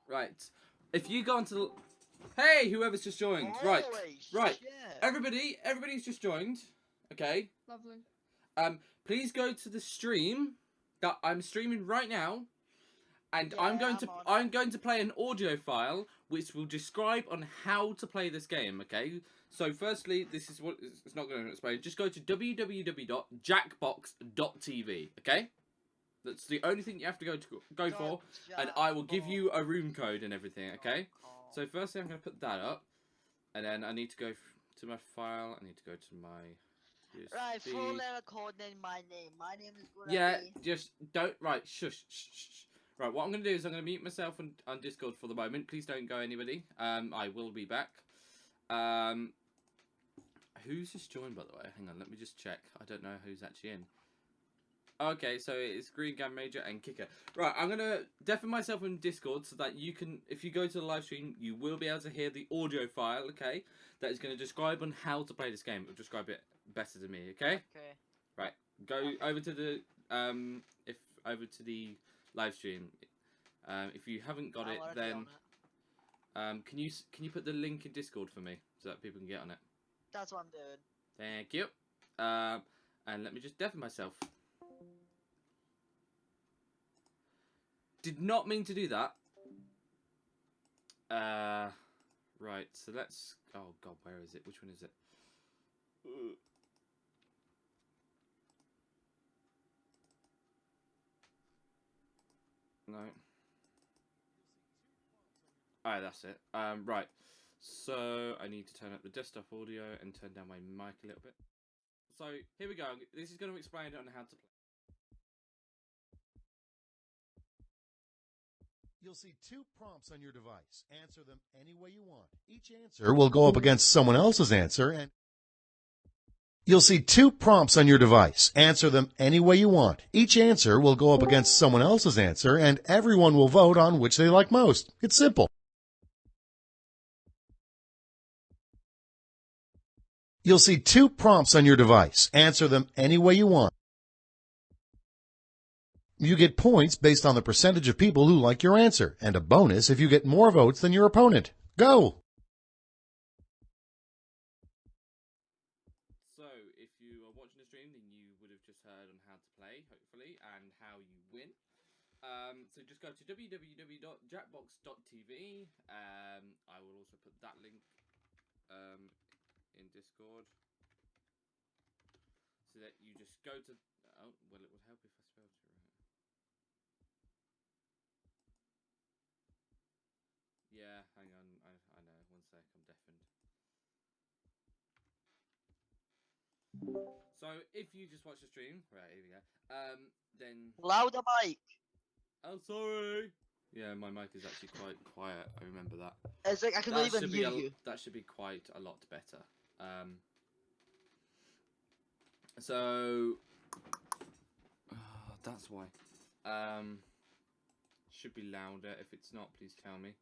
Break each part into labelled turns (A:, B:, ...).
A: Right. If you go onto the... Hey, whoever's just joined. Right. Right. Everybody's just joined. Okay.
B: Lovely.
A: Please go to the stream that I'm streaming right now, and
C: Yeah,
A: I'm going to play an audio file which will describe on how to play this game. Okay. So firstly, this is what it's not going to explain. Just go to www.jackbox.tv. Okay. That's the only thing you have to go for, and I will give you a room code and everything. Okay. So firstly, I'm going to put that up, and then I need to go to my file. I need to go to my USB.
C: Right, full letter code and my name. My name is gonna
A: be... just don't... Right, shush. Right, what I'm going to do is I'm going to mute myself on Discord for the moment. Please don't go anybody. I will be back. Who's just joined, by the way? Hang on, let me just check. I don't know who's actually in. Okay, so it's Green Gang Major and Kicker. Right, I'm going to deafen myself in Discord so that you can, if you go to the live stream, you will be able to hear the audio file, okay? That is going to describe on how to play this game. It'll describe it better than me, okay?
C: Okay.
A: Right, go over to the, over to the live stream. If you haven't got it, then, can you put the link in Discord for me so that people can get on it?
C: That's what I'm doing.
A: Thank you. And let me just deafen myself. Did not mean to do that. Right, so let's... Oh, God, where is it? Which one is it? No. Alright, that's it. Right. So, I need to turn up the desktop audio and turn down my mic a little bit. So, here we go. This is going to explain on how to play.
D: You'll see 2 prompts on your device. Answer them any way you want. Each answer will go up against someone else's answer, and you'll see 2 prompts on your device. Answer them any way you want. Each answer will go up against someone else's answer, and everyone will vote on which they like most. It's simple. You'll see 2 prompts on your device. Answer them any way you want. You get points based on the percentage of people who like your answer, and a bonus if you get more votes than your opponent. Go!
A: So, if you are watching the stream, then you would have just heard on how to play, hopefully, and how you win. So just go to www.jackbox.tv. I will also put that link in Discord, so that you just go to... Oh, well, it would help if I spelled it right. Yeah, hang on. I know. 1 sec. I'm deafened. So if you just watch the stream, right, here we go. Then...
C: Louder mic.
A: Oh, sorry. Yeah, my mic is actually quite quiet. I remember that.
C: It's like I can even hear you.
A: That should be quite a lot better. So that's why. Should be louder. If it's not, please tell me.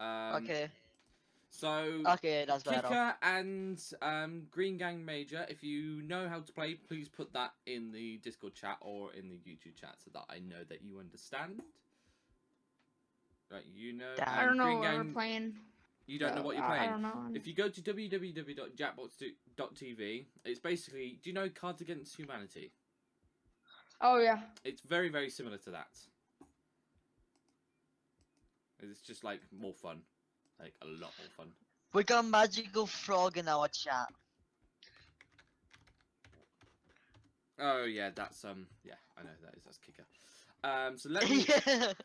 C: Okay.
A: So
C: okay, that's better.
A: Kicker and Green Gang Major, if you know how to play, please put that in the Discord chat or in the YouTube chat so that I know that you understand. Right, you know.
B: I don't know what we're playing.
A: You don't know what you're playing.
B: I don't know.
A: If you go to www.jackbox.tv, it's basically, do you know Cards Against Humanity?
B: Oh yeah.
A: It's very, very similar to that. It's just like more fun. Like a lot more fun.
C: We got magical frog in our chat.
A: Oh yeah, that's yeah, I know that's Kicker. So let me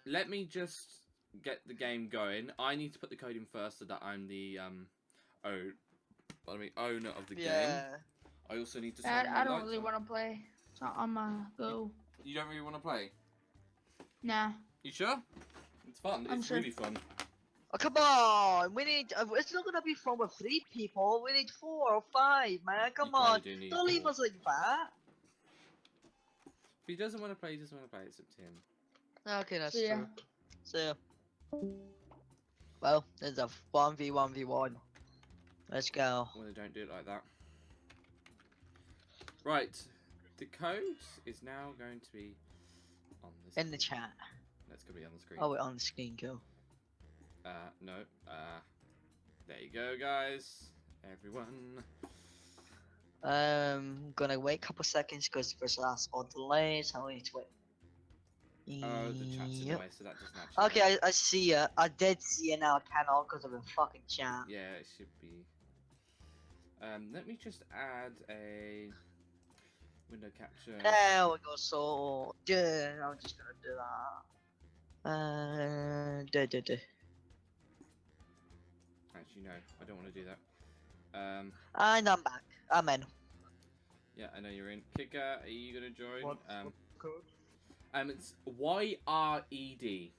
A: let me just get the game going. I need to put the code in first so that I'm the owner of the game. I also need to.
B: I don't really want to play. It's not on my go.
A: You don't really want to play?
B: Nah.
A: You sure? It's fun. It's really fun.
C: Oh, come on! We need. It's not gonna be fun with 3 people. We need 4 or 5, man. Come on! Don't leave us like that.
A: If he doesn't want to play, he doesn't want to play. It's up to him.
C: Okay, that's true. So, well, there's a 1v1v1. Let's go.
A: Well, they don't do it like that. Right, the code is now going to be on the
C: in the chat.
A: That's gonna be on the screen.
C: Oh, wait, on the screen, go.
A: No. There you go, guys. Everyone.
C: Gonna wait a couple seconds because there's a small delay, so I need to wait.
A: Oh, the chat's in the
C: Yep.
A: way, so that doesn't actually.
C: Okay, I see ya. I did see it now, Canal, because of the fucking chat.
A: Yeah, it should be. Let me just add a window capture.
C: There we go. So, yeah, I'm just gonna do that.
A: Actually, no, I don't want to do that.
C: And I'm back. I'm in.
A: Yeah, I know you're in. Kicker, are you gonna join?
C: What's the code?
A: It's YRED.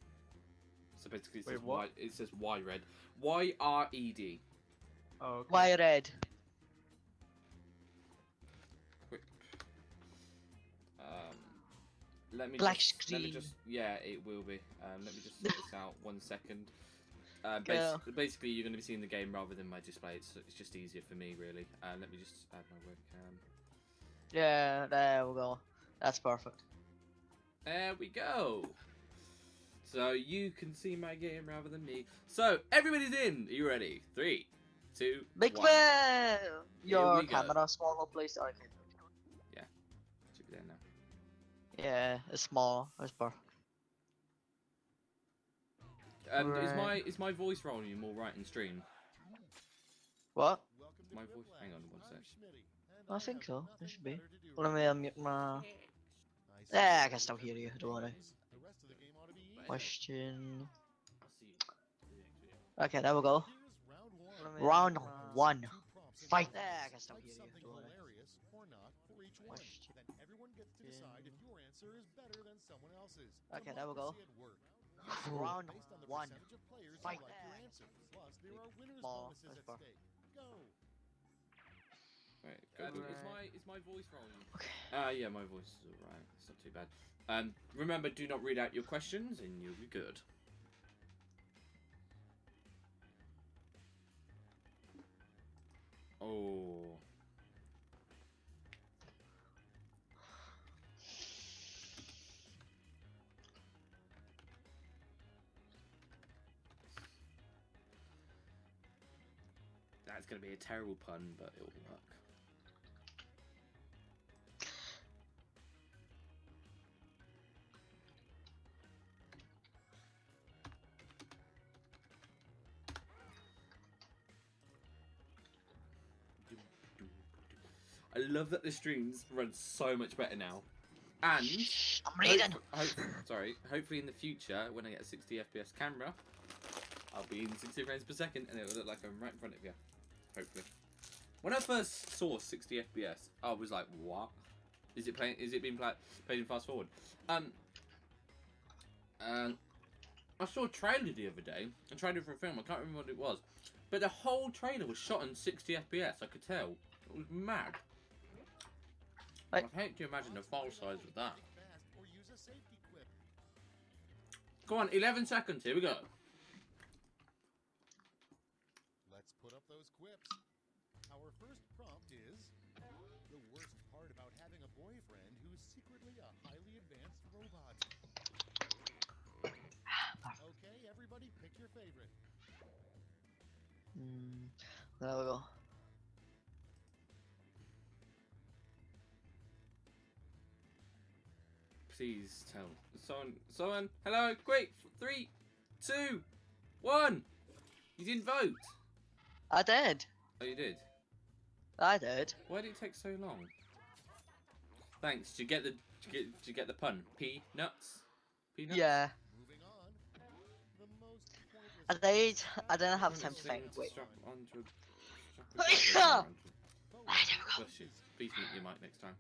A: So basically, it
E: Wait,
A: says
E: what?
A: It says Y red. YRED.
E: Oh, okay.
C: Why red?
A: Quick. Let me
C: Black
A: just, Let me
C: screen.
A: just. Yeah, it will be. Let me just sort this out 1 second.
C: Go.
A: Basically, you're going to be seeing the game rather than my display. It's just easier for me, really. Let me just add my webcam.
C: Yeah, there we go. That's perfect.
A: There we go. So you can see my game rather than me. So everybody's in. Are you ready? 3, 2,
C: Big
A: 1.
C: Whale! Your
A: we go.
C: camera smaller, please. Okay.
A: Should be there now.
C: Yeah, it's small. It's perfect.
A: Is my voice volume all right in stream?
C: What?
A: My voice. Hang on 1 sec.
C: I think so. It should be. Let me unmute my. Yeah, I can still hear you. Don't worry. Question.
A: I'll see you.
C: Okay, there we go. Round 1. Fight. Yeah, I can still hear you. Don't worry. Question. Okay, there we go. Round 1. Fight. Small. That's perfect.
A: Right, go. Is my voice volume?
C: Okay.
A: Yeah, my voice is alright. It's not too bad. Remember, do not read out your questions, and you'll be good. Oh. That's gonna be a terrible pun, but it'll work. I love that the streams run so much better now. And
C: I'm reading.
A: hopefully in the future, when I get a 60 FPS camera, I'll be in 60 frames per second, and it will look like I'm right in front of you. Hopefully. When I first saw 60 FPS, I was like, "What? Is it playing? Is it being played in fast forward?" I saw a trailer the other day, a trailer for a film. I can't remember what it was, but the whole trailer was shot in 60 FPS. I could tell. It was mad. I'd hate to imagine the file size of that. Go on, 11 seconds. Here we go.
D: Let's put up those quips. Our first prompt is the worst part about having a boyfriend who's secretly a highly advanced robot. Okay, everybody pick your favorite.
C: There we go.
A: Please tell someone. Hello, quick! 3, 2, 1. You didn't vote.
C: I did.
A: Oh, you did.
C: I did.
A: Why did it take so long? Thanks. Did you get the pun? Peanuts. Peanuts.
C: Yeah.
D: Moving on. The most
C: I
D: pointless.
C: did. I didn't have time to think. Wait.
A: Strap onto
C: Yeah.
A: Bless you. Please mute your mic next time.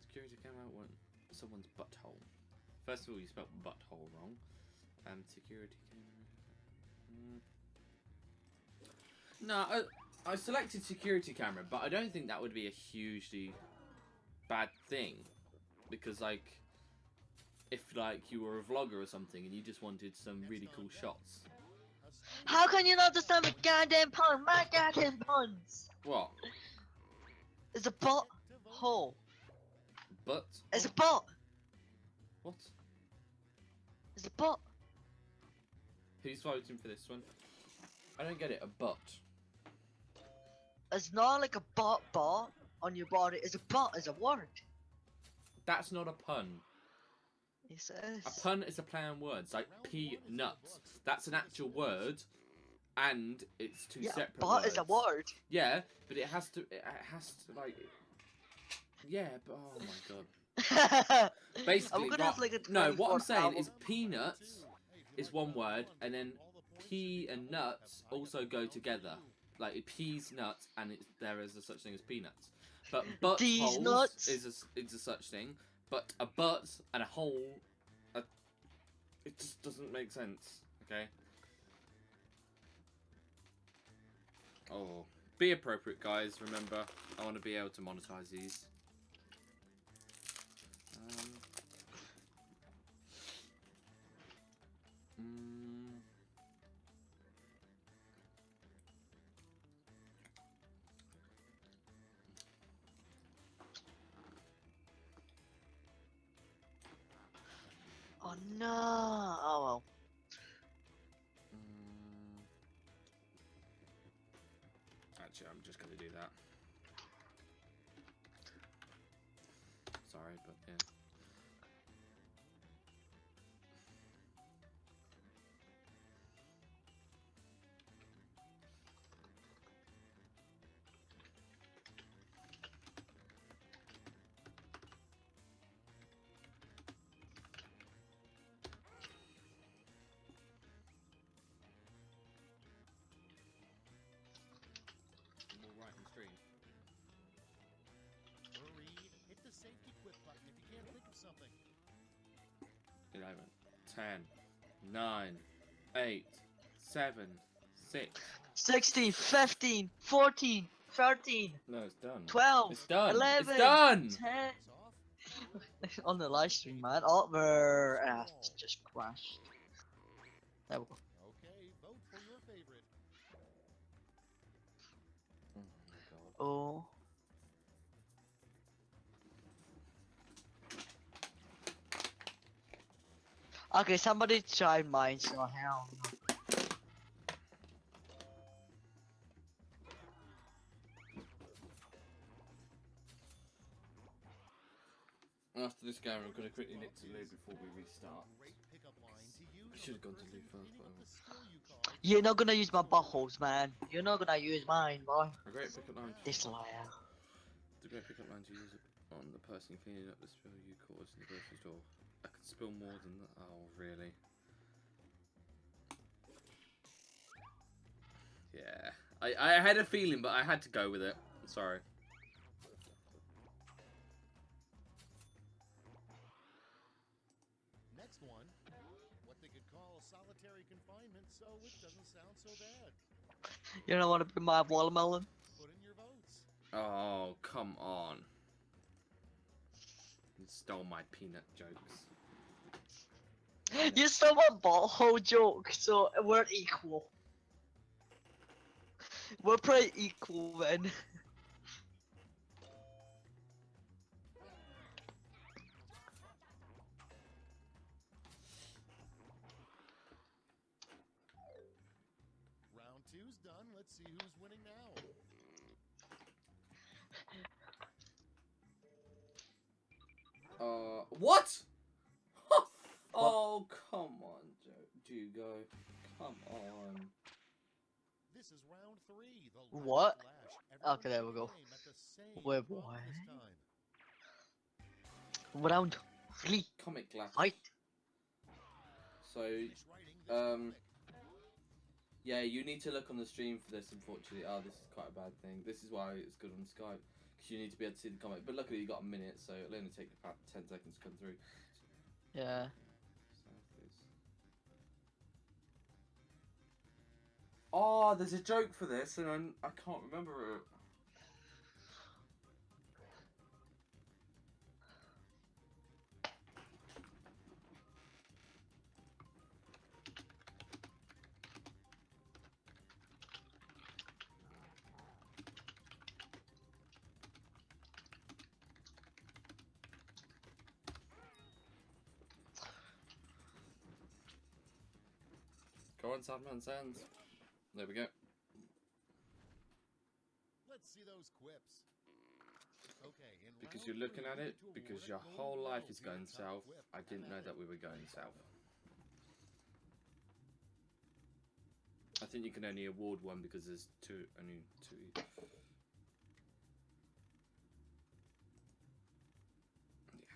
A: Security camera want someone's butthole. First of all, you spelled butthole wrong. Security camera. No, I selected security camera, but I don't think that would be a hugely bad thing, because like, if like you were a vlogger or something and you just wanted some really cool shots.
C: How can you not understand my goddamn pun? My goddamn puns.
A: What?
C: It's a butt hole.
A: But
C: It's a butt.
A: what?
C: It's a butt.
A: Who's voting for this one? I don't get it. A butt.
C: It's not like a butt on your body. It's a butt. It's a word.
A: That's not a pun.
C: Yes,
A: A pun is a play on words, like peanuts. That's an actual word, and it's two separate
C: butt
A: words.
C: is a word.
A: Yeah, but it has to. It has to like. Yeah, but oh my god. Basically,
C: I'm gonna have like a
A: no. What I'm
C: 24
A: saying
C: album.
A: is peanuts is one word, and then pea and nuts also go together. Like peas, nuts, and there is a such thing as peanuts. But
C: These
A: buttholes
C: nuts.
A: is a such thing. But a butt and a hole, it just doesn't make sense. Okay. Oh, be appropriate, guys. Remember, I want to be able to monetize these.
C: Oh no! Oh well.
A: Actually, I'm just gonna do that. Sorry, but yeah. More right on screen.
D: Hurry, hit the safety quit button if you can't think of something.
A: 11, 10, 9, 8, 7, 6.
C: 16, 15, 14, 13,
A: No, it's done.
C: 12,
A: It's done.
C: 11,
A: It's done.
C: 10. On the live stream, man. Over. It just crashed. There we go.
D: Okay, vote for your favorite.
A: Oh my god.
C: Oh. Okay, somebody try mine, so hell no.
A: After this game, I'm going to quickly nip to Lou before we restart.
D: Great pickup line to use.
A: I should have gone to Lou first, but
C: You're not gonna use my buttholes, man. You're not gonna use mine, boy.
A: a great pickup line.
C: This liar.
A: The great pickup line to use it on the person cleaning up the spill you caused in the grocery store. I could spill more than that. Oh, really? Yeah. I had a feeling, but I had to go with it. Sorry.
D: Next one, what they could call solitary confinement, so it doesn't sound so bad.
C: You don't wanna be my watermelon?
D: Put in your votes.
A: Oh, come on. You stole my peanut jokes.
C: You stole my butthole joke, so we're equal. We're pretty equal, then.
D: Round two's done. Let's see who's winning now.
A: What? Oh, come on, Jugo. Come on.
D: This is round three. The
C: What?
D: Lash.
C: Okay, there we go.
D: Everyone at the same
C: Wait,
D: button
C: what?
D: this time.
C: Round 3.
A: Comic glass.
C: Fight.
A: So,
D: Finish writing this
A: um,
D: comic.
A: yeah, you need to look on the stream for this, unfortunately. Oh, this is quite a bad thing. This is why it's good on Skype. Because you need to be able to see the comic. But luckily you got a minute, so it'll only take about 10 seconds to come through.
C: Yeah.
A: Oh, there's a joke for this, and I can't remember it. Go on, Sadman Sands. There we go.
D: Let's see those quips. Okay, in
A: Because
D: round
A: you're looking
D: three,
A: at
D: we
A: it,
D: get to
A: because
D: award a
A: your
D: gold
A: whole life
D: medal
A: is
D: to your
A: going
D: top
A: south.
D: quip.
A: I didn't know
D: Have
A: that
D: at
A: we
D: it.
A: were going south. I think you can only award one because there's only two. Yeah.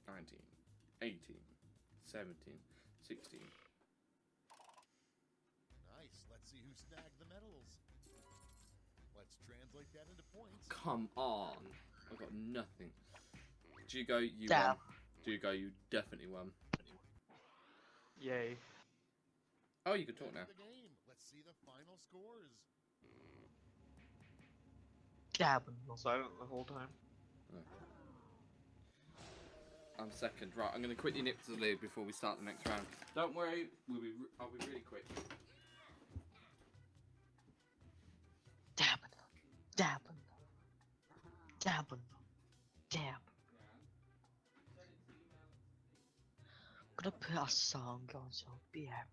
A: 19, 18, 17, 16.
D: Nice. Let's see who snagged the medals. Let's translate that into points.
A: Come on. I got nothing. Jugo, you
C: Damn.
A: won. Jugo, you definitely won.
E: Yay.
A: Oh, you can talk now.
D: Back to the game. Let's see the final scores.
C: Dabbing.
E: Silent the whole time.
A: I'm second. Right, I'm going to quickly nip to the lead before we start the next round. Don't worry, I'll be really quick.
C: Dabbing. Dabbing. Dabbing. Dab. I'm gonna put a song on so be happy.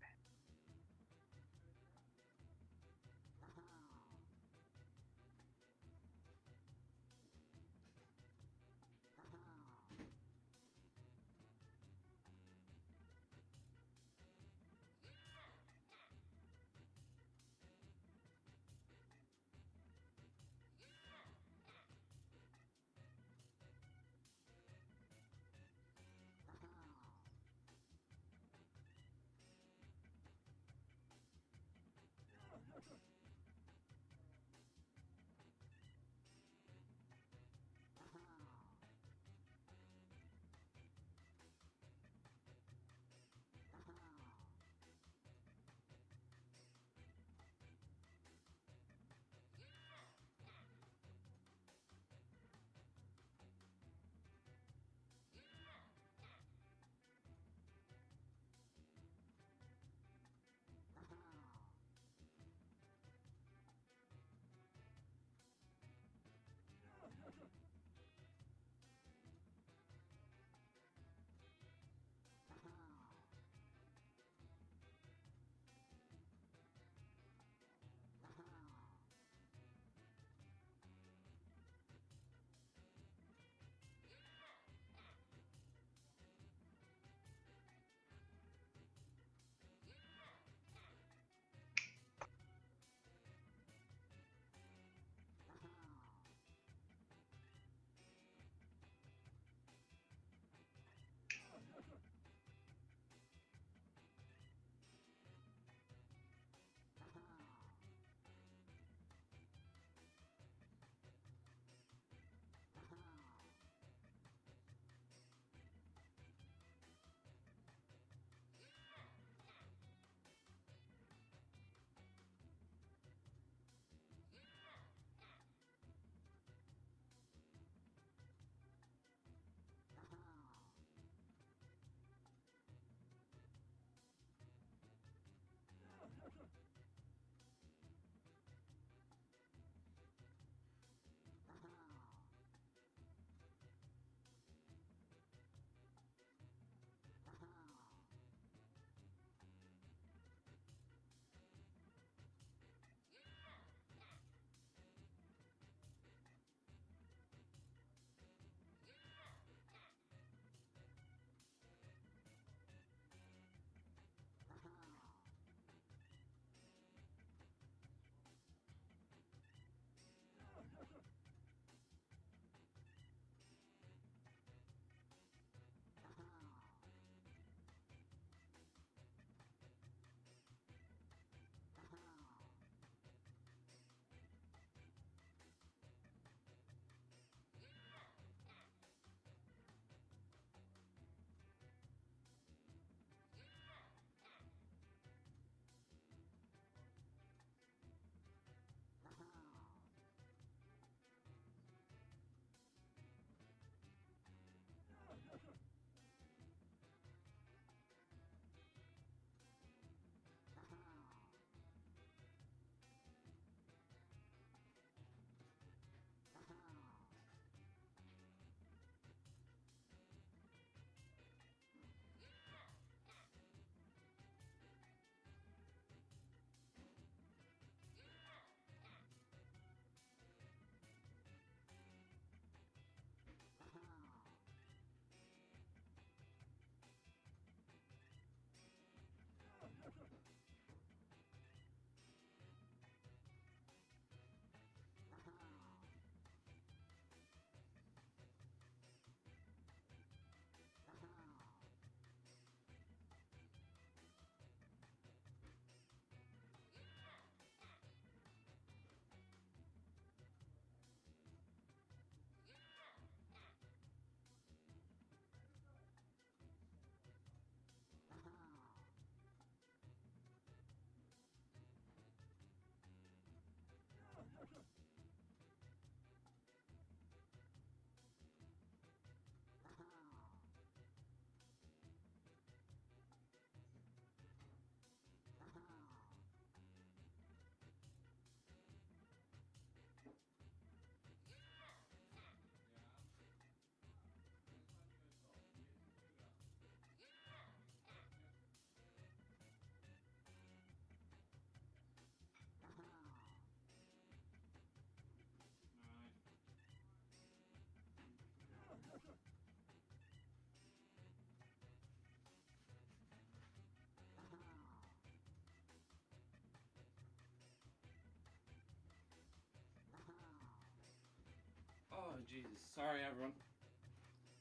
A: Jesus. Sorry, everyone.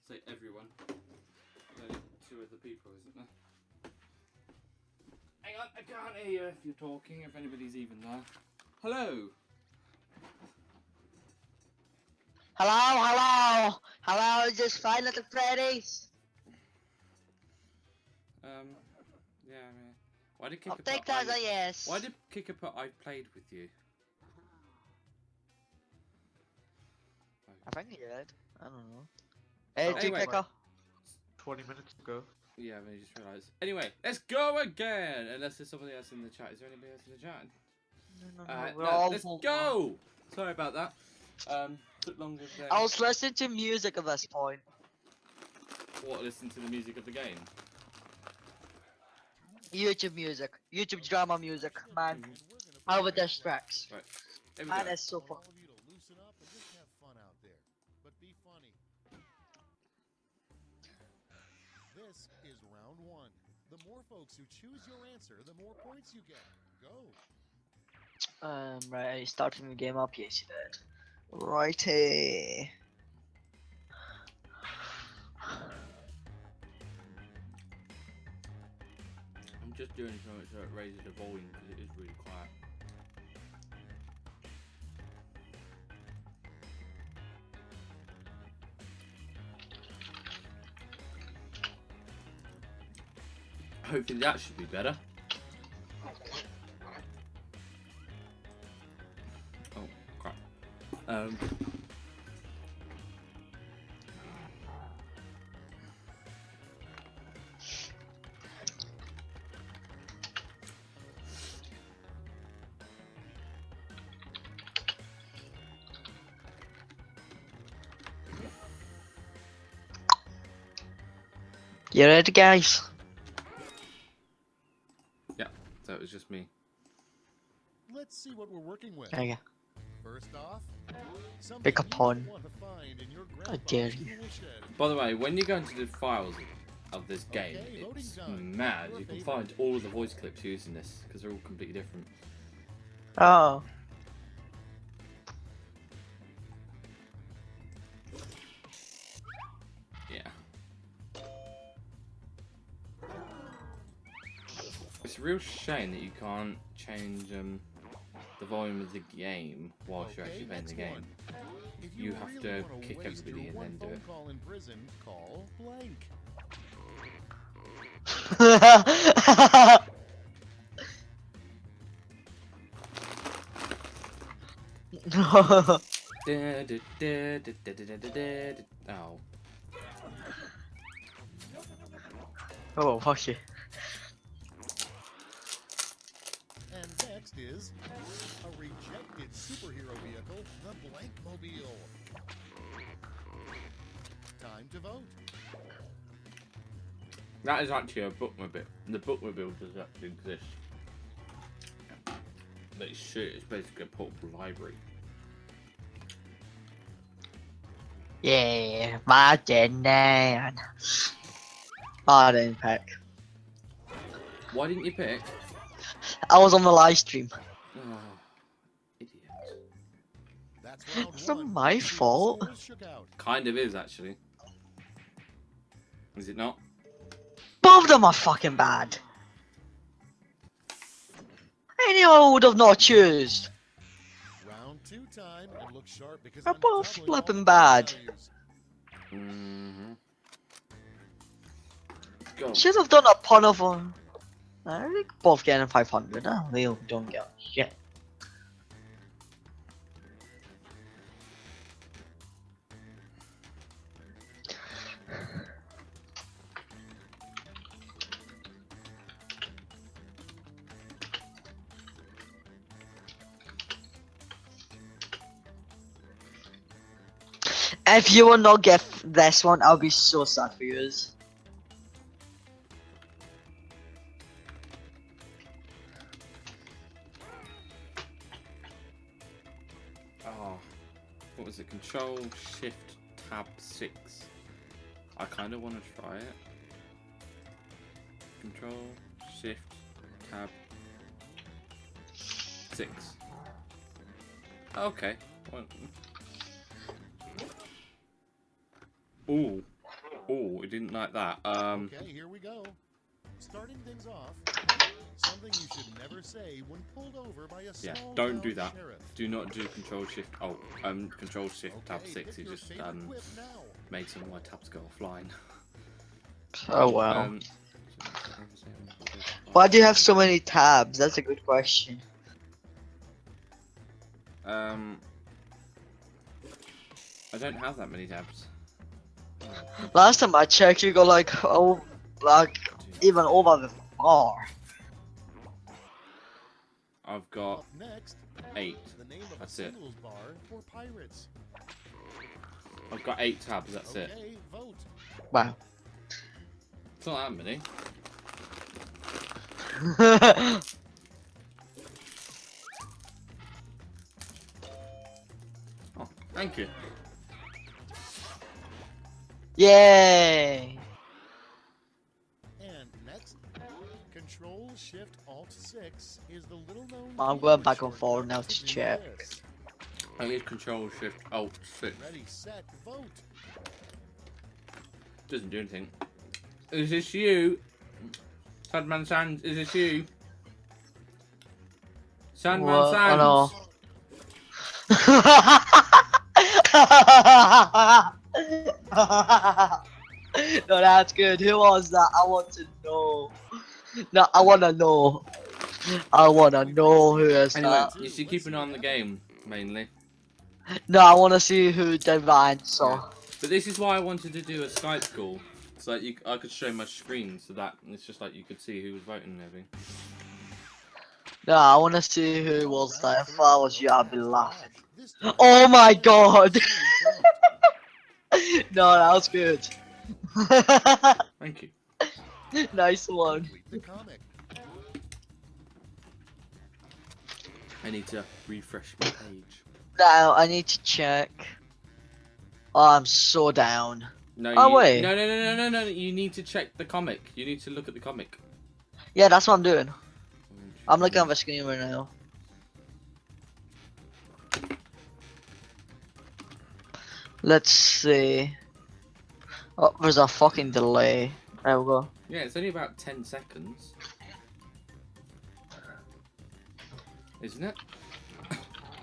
A: Say everyone. There's only 2 other people, isn't there? Hang on, I can't hear you if you're talking, if anybody's even there. Hello!
C: Hello, hello, is this Five Nights at Freddy's?
A: Yeah, I mean, why did
C: I'll
A: Kicker
C: take
A: put
C: that as a yes.
A: Why did Kicker put I've played with you?
C: I think he did. I don't know. Hey,
A: Anyway.
C: Kicker.
E: 20 minutes ago.
A: Yeah, I just realised. Anyway, let's go again! Unless there's somebody else in the chat. Is there anybody else in the chat?
C: No, we're all
A: let's
C: full.
A: go! Sorry about that. Took longer than...
C: I was listening to music at this point.
A: What, listen to the music of the game?
C: YouTube music. YouTube drama music. Man,
A: Mm-hmm.
C: how with diss tracks.
A: Right, here we
C: Man,
A: go.
C: it's so fun.
D: All of you to loosen up and just have fun out there. But be funny. This is round 1. The more folks who choose your answer, the more points you get. Go.
C: Right, are you starting the game up? Yes, you did. Righty.
A: I'm just doing something so it raises the volume because it is really quiet. Hopefully that should be better. Oh crap.
C: You ready, guys?
A: Yeah, so it was just me.
D: Let's see what we're working with.
C: There you
D: First off, something
C: Pick a
D: you
C: pawn.
D: want to find in your
C: I dare
D: grandfather's
C: you.
D: tool shed.
A: By the way, when you go into the files of this game,
D: Okay, voting
A: it's
D: time.
A: mad.
D: Your
A: You can
D: favorite.
A: find all of the voice clips using this because they're all completely different.
C: go. Oh.
A: Yeah. It's a real shame that you can't change the volume of the game whilst you're actually playing the
D: next
A: game.
D: one. If
A: You have
D: really
A: to
D: wanna
A: kick
D: waste
A: everybody
D: your
A: and then
D: one
A: do
D: phone
A: it.
D: call in prison, call blank.
A: Oh.
C: Oh, fuck you.
D: And next is a rejected superhero vehicle, the Blankmobile. Time to vote.
A: That is actually a bookmobile. The bookmobile does actually exist. But it's shit, it's basically a portable library.
C: Yeah, Martin man. Oh, I didn't pick.
A: Why didn't you pick?
C: I was on the live stream.
A: Oh, idiot.
D: That's round
C: It's not
D: one.
C: my
D: See if the
C: fault.
D: scores shook out.
A: Kind of is, actually. Is it not?
C: Both of them are fucking bad. Anyone would have not chosen.
D: Round 2 time, and look sharp because
C: They're
D: I'm
C: both
D: doubling all
C: flipping
D: the
C: bad.
D: values.
A: Mm-hmm. Go.
C: Should have done a pun of one. I think both getting 500. They don't get shit. If you will not get this one, I'll be so sad for you.
A: Oh, what was it? Control Shift Tab 6. I kind of want to try it. Control Shift Tab 6. Okay. Well, Ooh. Ooh, we didn't like that.
D: Okay, here we go. Starting things off, something you should never say when pulled over by a
A: Yeah,
D: small
A: don't do
D: town
A: that.
D: sheriff.
A: Do not do Control Shift. Oh, Control Shift Tab
D: Okay,
A: 6.
D: pick
A: He
D: your
A: just
D: favorite whip now.
A: made some of my tabs go offline.
C: Oh wow.
A: Um,
C: Why do you have so many tabs? That's a good question.
A: I don't have that many tabs.
C: Last time I checked, you got like even over the bar.
A: I've got
D: Up next,
A: 8.
D: the name of
A: That's
D: a
A: it.
D: singles bar for pirates.
A: I've got 8 tabs. That's it.
D: Okay, vote.
C: Wow.
A: It's not that many. Oh, thank you.
C: Yay!
D: And next, Control Shift Alt 6 is the little known.
C: I'm going
D: keyboard
C: back and forward
D: shortcut
C: now to
D: do
C: check.
D: this.
A: I need Control Shift Alt 6.
D: Ready, set, vote.
A: Doesn't do anything. Is this you? Sadman Sands, is this you? Sandman
C: What?
A: Sands!
C: Oh no. No, that's good. Who was that? I want to know. No, I wanna know. I wanna know who is
A: Anyway,
C: that.
A: you should keep an eye on the game, mainly.
C: No, I wanna see who Divine saw.
A: Yeah. But this is why I wanted to do a Skype call. So that I could show my screen, so that it's just like you could see who was voting and everything.
C: No, I wanna see who was that. If I was you, I'd be laughing.
D: This time,
C: Oh my god!
D: same prompt.
C: No, that was good.
A: Thank you.
C: Nice one.
D: Complete the comic.
A: I need to refresh my page.
C: Now, I need to check. Oh, I'm so down.
A: No,
C: Oh, wait.
A: no. You need to check the comic. You need to look at the comic.
C: Yeah, that's what I'm doing. I'm looking at the screen right now. Let's see. Oh, there's a fucking delay. There we go.
A: Yeah, it's only about 10 seconds. Isn't it?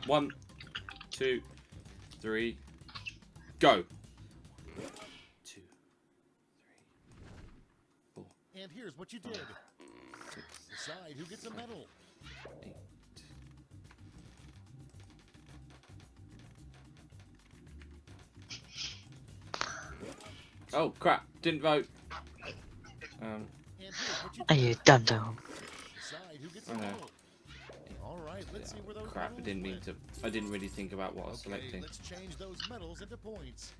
A: 1, 2, 3, go. 2, 3, 4,
D: And here's what you did.
A: 6,
D: Decide who gets a medal.
A: 8. Oh crap! Didn't vote.
D: And here's what you
C: Are
D: did.
C: you dum dum?
D: Decide who gets a
A: I know.
D: medal. All right, let's see where those
A: Crap! I
D: medals
A: didn't mean
D: went.
A: to. I didn't really think about what I was
D: Okay,
A: selecting.
D: let's change those medals into points.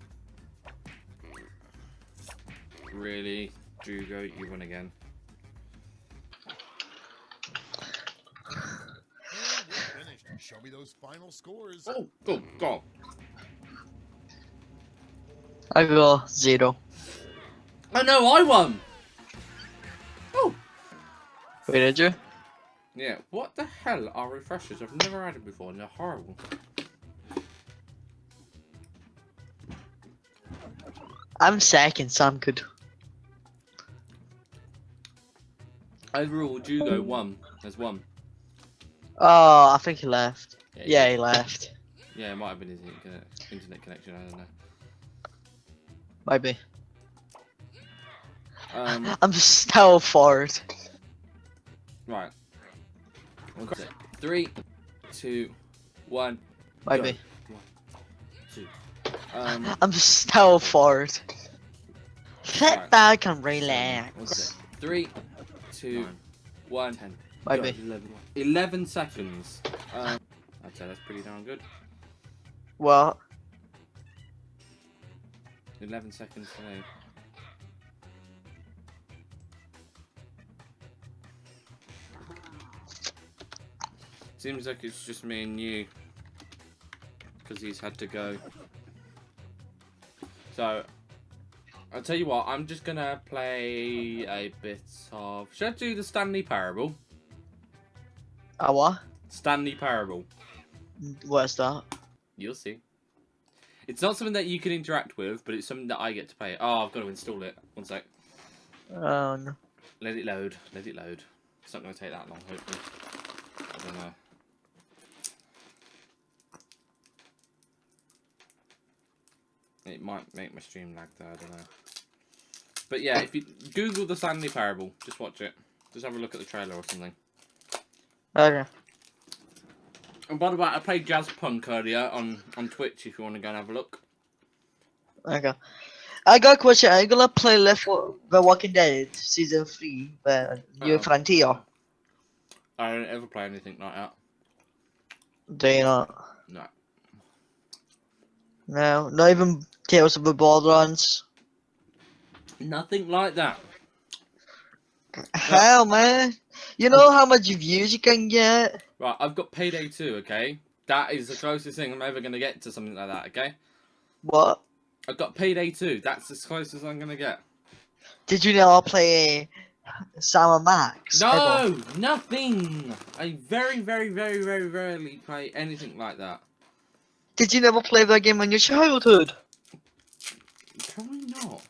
A: Really, Jugo, you won again.
D: And we're finished. Show me those final scores.
A: Oh, go, go.
C: I go 0.
A: Oh no, I won. Oh.
C: Wait, did you?
A: Yeah. What the hell are refreshers? I've never had them before, and they're horrible.
C: I'm second, so I'm good.
A: Overall, Jugo won. Has won.
C: Oh, I think he left. Yeah, he left.
A: Yeah, it might have been his internet connection. I don't know.
C: Maybe. I'm still forward.
A: Right. 3, 2, 1.
C: Maybe.
A: Go. 1, 2.
C: I'm still forward. Sit
A: Right.
C: back and relax.
A: 3, 2, 1. 10.
C: Maybe.
A: Go. 11 seconds. I'd say that's pretty darn good.
C: What?
A: 11 seconds today. Seems like it's just me and you. Because he's had to go. So, I'll tell you what, I'm just gonna play a bit of... Should I do the Stanley Parable?
C: A what?
A: Stanley Parable.
C: What's that?
A: You'll see. It's not something that you can interact with, but it's something that I get to play. Oh, I've got to install it. One sec.
C: Oh no.
A: Let it load. Let it load. It's not going to take that long, hopefully. I don't know. It might make my stream lag there, I don't know. But yeah, if you Google the Stanley Parable, just watch it. Just have a look at the trailer or something.
C: Okay.
A: And by the way, I played Jazz Punk earlier on Twitch if you want to go and have a look.
C: Okay. I got a question. Are you gonna play The Walking Dead season 3, the new frontier?
A: I don't ever play anything like that.
C: Do you not?
A: No.
C: No, not even Tales of the Borderlands.
A: Nothing like that.
C: Hell, man. You know how much views you can get?
A: Right, I've got Payday 2, okay? That is the closest thing I'm ever going to get to something like that, okay?
C: What?
A: I've got Payday 2. That's as close as I'm going to get.
C: Did you never play Sam and Max?
A: No!
C: Ever?
A: Nothing! I very, very, very, very rarely play anything like that.
C: Did you never play that game in your childhood?
A: Probably not.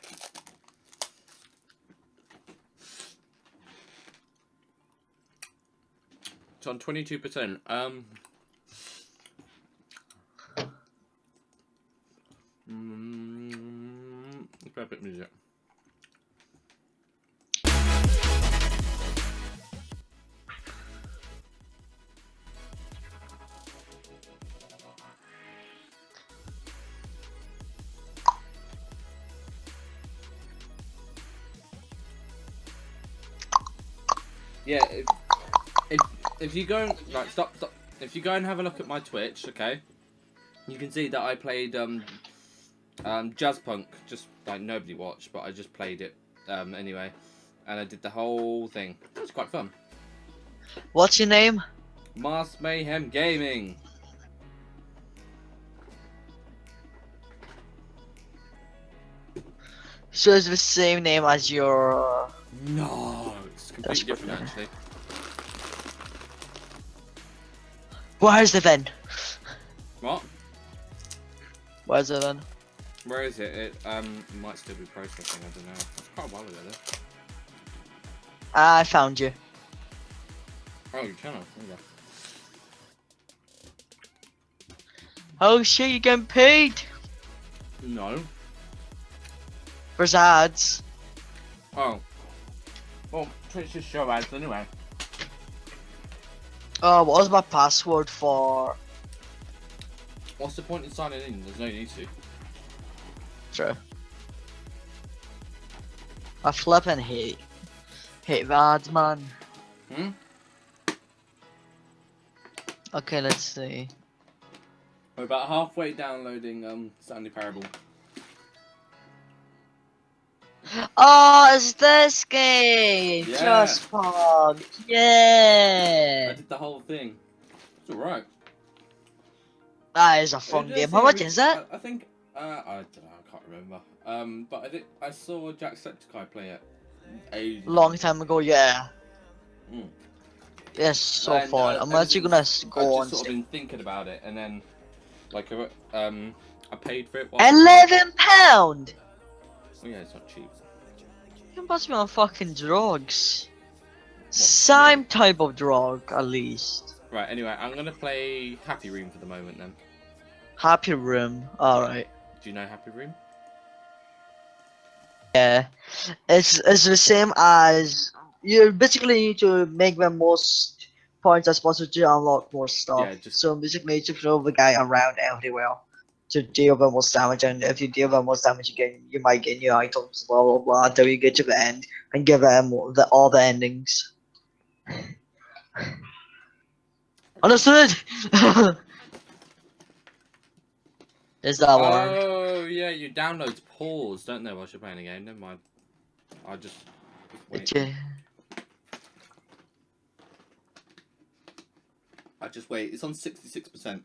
A: It's on 22%. Let's play a bit of music. Yeah, if you go and, right, stop. If you go and have a look at my Twitch, okay, you can see that I played Jazz Punk. Just like nobody watched, but I just played it anyway, and I did the whole thing. It was quite fun.
C: What's your name?
A: Mass Mayhem Gaming.
C: So it's the same name as your...
A: No, it's completely different actually.
C: Where's it then?
A: What?
C: Where's it then?
A: Where is it? It might still be processing. I don't know. It's quite a while ago though.
C: I found you.
A: Oh, your channel. There you go.
C: Oh shit, you're getting paid
A: No.
C: for ads.
A: Oh. Well, Twitch just show ads anyway.
C: Oh, what was my password for?
A: What's the point in signing in? There's no need to.
C: True. I flippin' hate the ads, man.
A: Hmm?
C: Okay, let's see.
A: We're about halfway downloading Stanley Parable.
C: Oh, it's this game!
A: Yeah.
C: Just fun!
A: I
C: Yeah!
A: did the whole thing. It's alright.
C: That is a fun game. How much is it?
A: I think I don't know, I can't remember. But I saw Jacksepticeye play it ages ago.
C: Long time ago, yeah.
A: Mm.
C: Yes, so
A: And,
C: fun. Unless you're gonna
A: I've
C: go on
A: just sort of
C: Steam.
A: been thinking about it, and then like I paid for it.
C: £11!
A: Oh yeah, it's not cheap.
C: You must be on fucking drugs. Some type of drug, at least.
A: Right. Anyway, I'm gonna play Happy Room for the moment then.
C: Happy Room. Alright.
A: Do you know Happy Room?
C: Yeah. It's the same as you basically need to make the most points as possible to unlock more stuff.
A: Yeah, just-
C: So basically you need to throw the guy around everywhere to deal the most damage, and if you deal the most damage you might get new items, blah blah blah, until you get to the end and give them all the endings. Understood? Is that one?
A: Oh yeah, your downloads pause, don't they, whilst you're playing the game? Never mind. I just wait. I just wait. It's on 66%.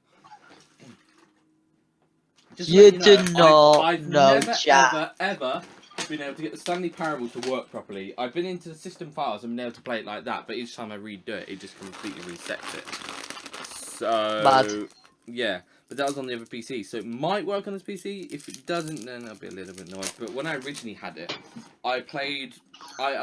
A: Just to
C: You
A: let
C: do
A: know,
C: not
A: I've
C: know,
A: never,
C: Jack.
A: ever been able to get the Stanley Parable to work properly. I've been into the system files and been able to play it like that, but each time I redo it, it just completely resets it. So,
C: Bad.
A: yeah. but that was on the other PC, so it might work on this PC. If it doesn't, then I'll be a little bit annoyed. But when I originally had it, I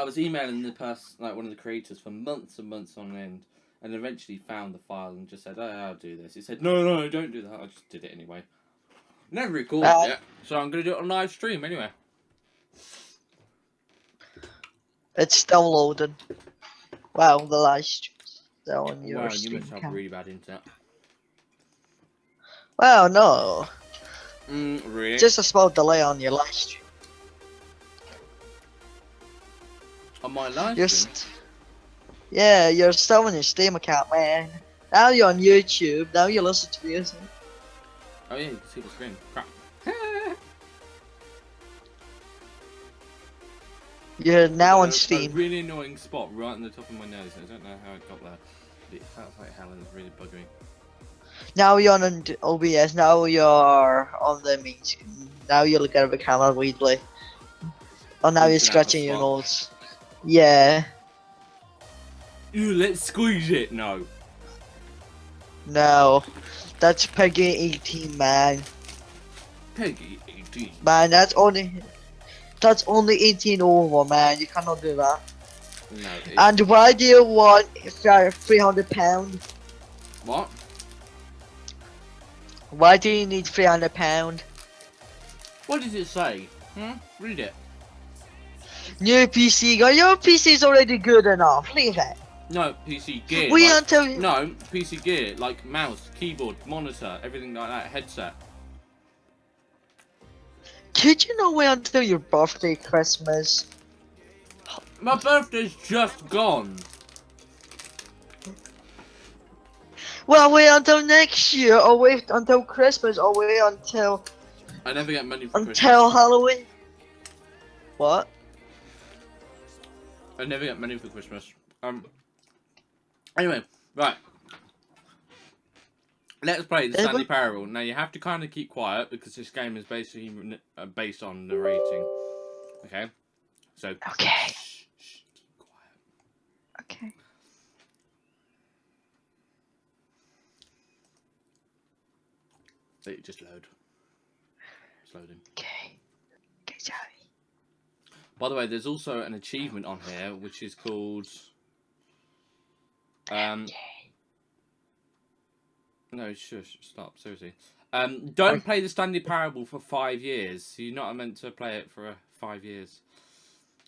A: was emailing the person, like one of the creators, for months and months on end, and eventually found the file and just said, "Oh, I'll do this." He said, "No, don't do that." I just did it anyway. Never recorded it, so I'm gonna do it on live stream anyway.
C: It's still loading. Well, the live stream's still on your
A: Wow, you
C: stream
A: must have
C: account.
A: really bad internet.
C: Well, no.
A: Really?
C: Just a small delay on your live stream.
A: On my live
C: You're
A: stream?
C: Yeah, you're still on your Steam account, man. Now you're on YouTube. Now you listen to music.
A: Oh yeah, you can see the screen. Crap.
C: You're now on
A: A
C: Steam.
A: really annoying spot right on the top of my nose. I don't know how it got there. But it felt like hell and it's really bugging.
C: Now you're on OBS. Now you're on the main screen. Now you look at the camera weirdly. Oh, now you're
A: Looking at the
C: scratching your
A: spot.
C: nose. Yeah.
A: Ew, let's squeeze it. No.
C: No. That's Peggy 18, man.
A: Peggy 18.
C: Man, that's only 18 over, man. You cannot do that.
A: No.
C: And why do you want £300?
A: What?
C: Why do you need £300?
A: What does it say? Read it.
C: New PC guy. Your PC is already good enough. Leave it.
A: No, PC gear.
C: We
A: like,
C: until
A: No, PC gear. Like mouse, keyboard, monitor, everything like that. Headset.
C: Did you know wait until your birthday, Christmas?
A: My birthday's just gone.
C: Well, wait until next year, or wait until Christmas, or wait until
A: I never get money for Christmas.
C: Halloween. What?
A: I never get money for Christmas. Anyway, right. Let's play the Stanley Parable. Now you have to kind of keep quiet because this game is basically based on narrating. Okay. So.
C: Okay.
A: Shh, keep quiet.
C: Okay.
A: Let it just load. It's loading.
C: Okay. Okay, sorry.
A: By the way, there's also an achievement on here which is called. No, shush, stop, seriously. Don't play the Stanley Parable for 5 years. You're not meant to play it for 5 years.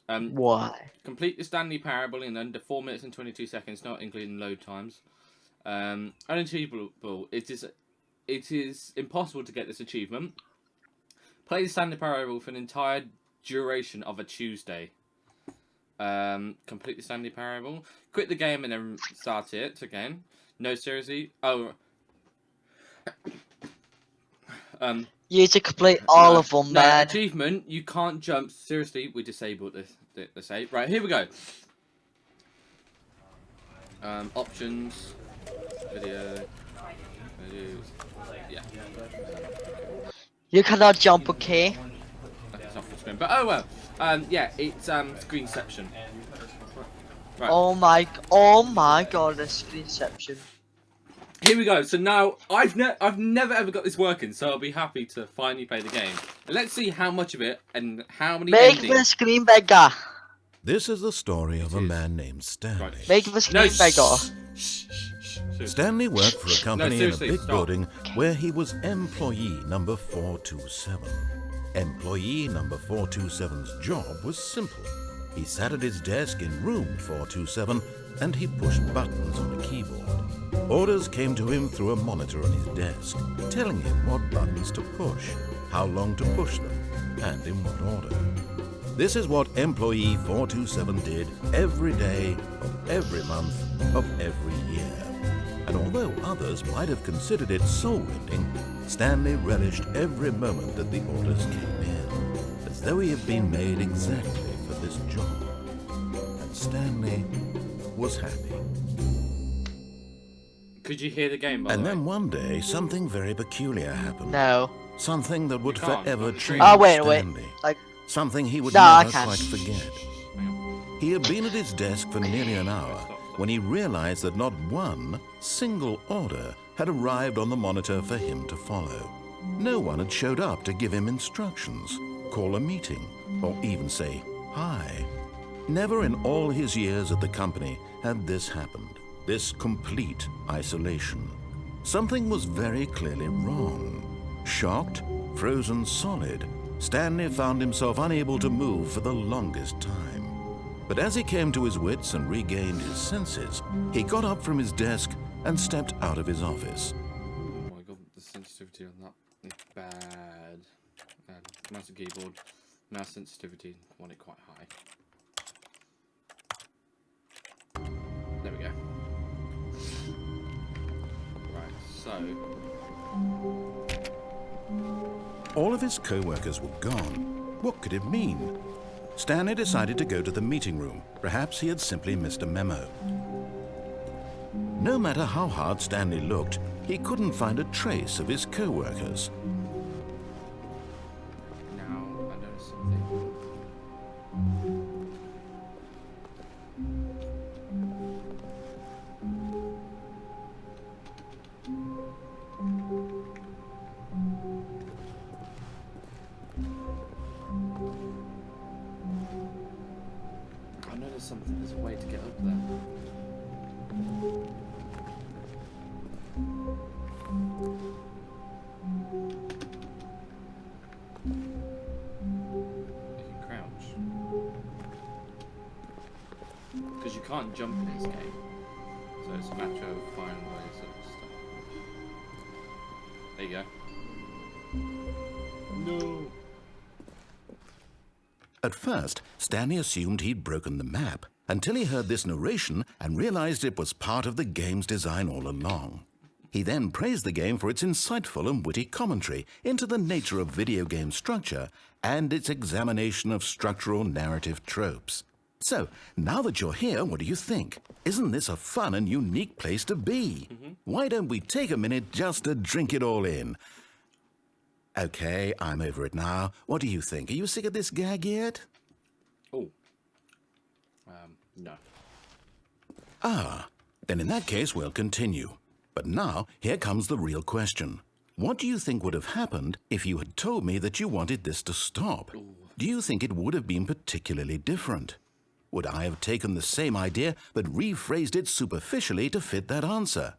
C: Why?
A: Complete the Stanley Parable in under 4 minutes and 22 seconds, not including load times. Unachievable. It is impossible to get this achievement. Play the Stanley Parable for an entire duration of a Tuesday. Complete the Stanley Parable. Quit the game and then start it again. No, seriously. Oh.
C: You need to complete all of them,
A: no,
C: man.
A: achievement, you can't jump. Seriously, we disabled this save. Right, here we go. Options. Videos. Yeah.
C: You cannot jump, okay?
A: That's off the screen. But oh well. Yeah, it's screenception. Right.
C: Oh my god, the screenception.
A: Here we go. So now I've never ever got this working, so I'll be happy to finally play the game. And let's see how much of it and how many
C: Make
A: endings.
C: the screen bigger.
D: This is the story of a man named Stanley.
A: Right.
C: Make the screen bigger.
D: Stanley worked for a company in a
A: seriously,
D: big
A: stop.
D: building where he was employee number 427. Employee number 427's job was simple. He sat at his desk in room 427 and he pushed buttons on the keyboard. Orders came to him through a monitor on his desk, telling him what buttons to push, how long to push them, and in what order. This is what employee 427 did every day of every month of every year. And although others might have considered it soul-rending, Stanley relished every moment that the orders came in, as though he had been made exactly for this job. And Stanley was happy.
A: Could you hear the game, by
D: And
A: the way?
D: then one day, something very peculiar happened.
C: No.
D: Something that would
A: You can't.
D: forever change
C: Oh, wait.
D: Stanley.
C: Like,
D: Something he would
C: No, I
D: never
C: can't.
D: quite forget. He had been at his desk for nearly an hour
F: when he realized that not one single order had arrived on the monitor for him to follow. No one had showed up to give him instructions, call a meeting, or even say hi. Never in all his years at the company had this happened, this complete isolation. Something was very clearly wrong. Shocked, frozen solid, Stanley found himself unable to move for the longest time. But as he came to his wits and regained his senses, he got up from his desk and stepped out of his office.
A: Oh my god, the sensitivity on that is bad. Mouse and keyboard, mouse sensitivity, I want it quite high. There we go. Right, so...
F: All of his co-workers were gone. What could it mean? Stanley decided to go to the meeting room. Perhaps he had simply missed a memo. No matter how hard Stanley looked, he couldn't find a trace of his co-workers.
A: Now, I noticed something. I noticed something. There's a way to get up there. You can crouch. Because you can't jump in this game. So it's a matter of finding ways of stuff. There you go. No.
F: At first, Stanley assumed he'd broken the map until he heard this narration and realized it was part of the game's design all along. He then praised the game for its insightful and witty commentary into the nature of video game structure and its examination of structural narrative tropes. So, now that you're here, what do you think? Isn't this a fun and unique place to be? Why don't we take a minute just to drink it all in? Okay, I'm over it now. What do you think? Are you sick of this gag yet?
A: Oh. No.
F: Ah, then in that case, we'll continue. But now, here comes the real question. What do you think would have happened if you had told me that you wanted this to stop?
A: Ooh.
F: Do you think it would have been particularly different? Would I have taken the same idea but rephrased it superficially to fit that answer?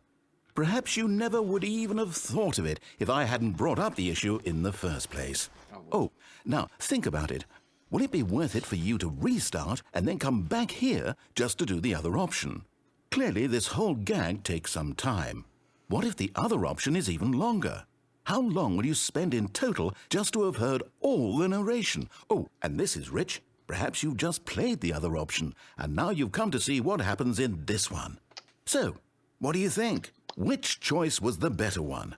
F: Perhaps you never would even have thought of it if I hadn't brought up the issue in the first place. Oh, now think about it. Will it be worth it for you to restart and then come back here just to do the other option? Clearly, this whole gag takes some time. What if the other option is even longer? How long will you spend in total just to have heard all the narration? Oh, and this is rich. Perhaps you've just played the other option, and now you've come to see what happens in this one. So, what do you think? Which choice was the better one?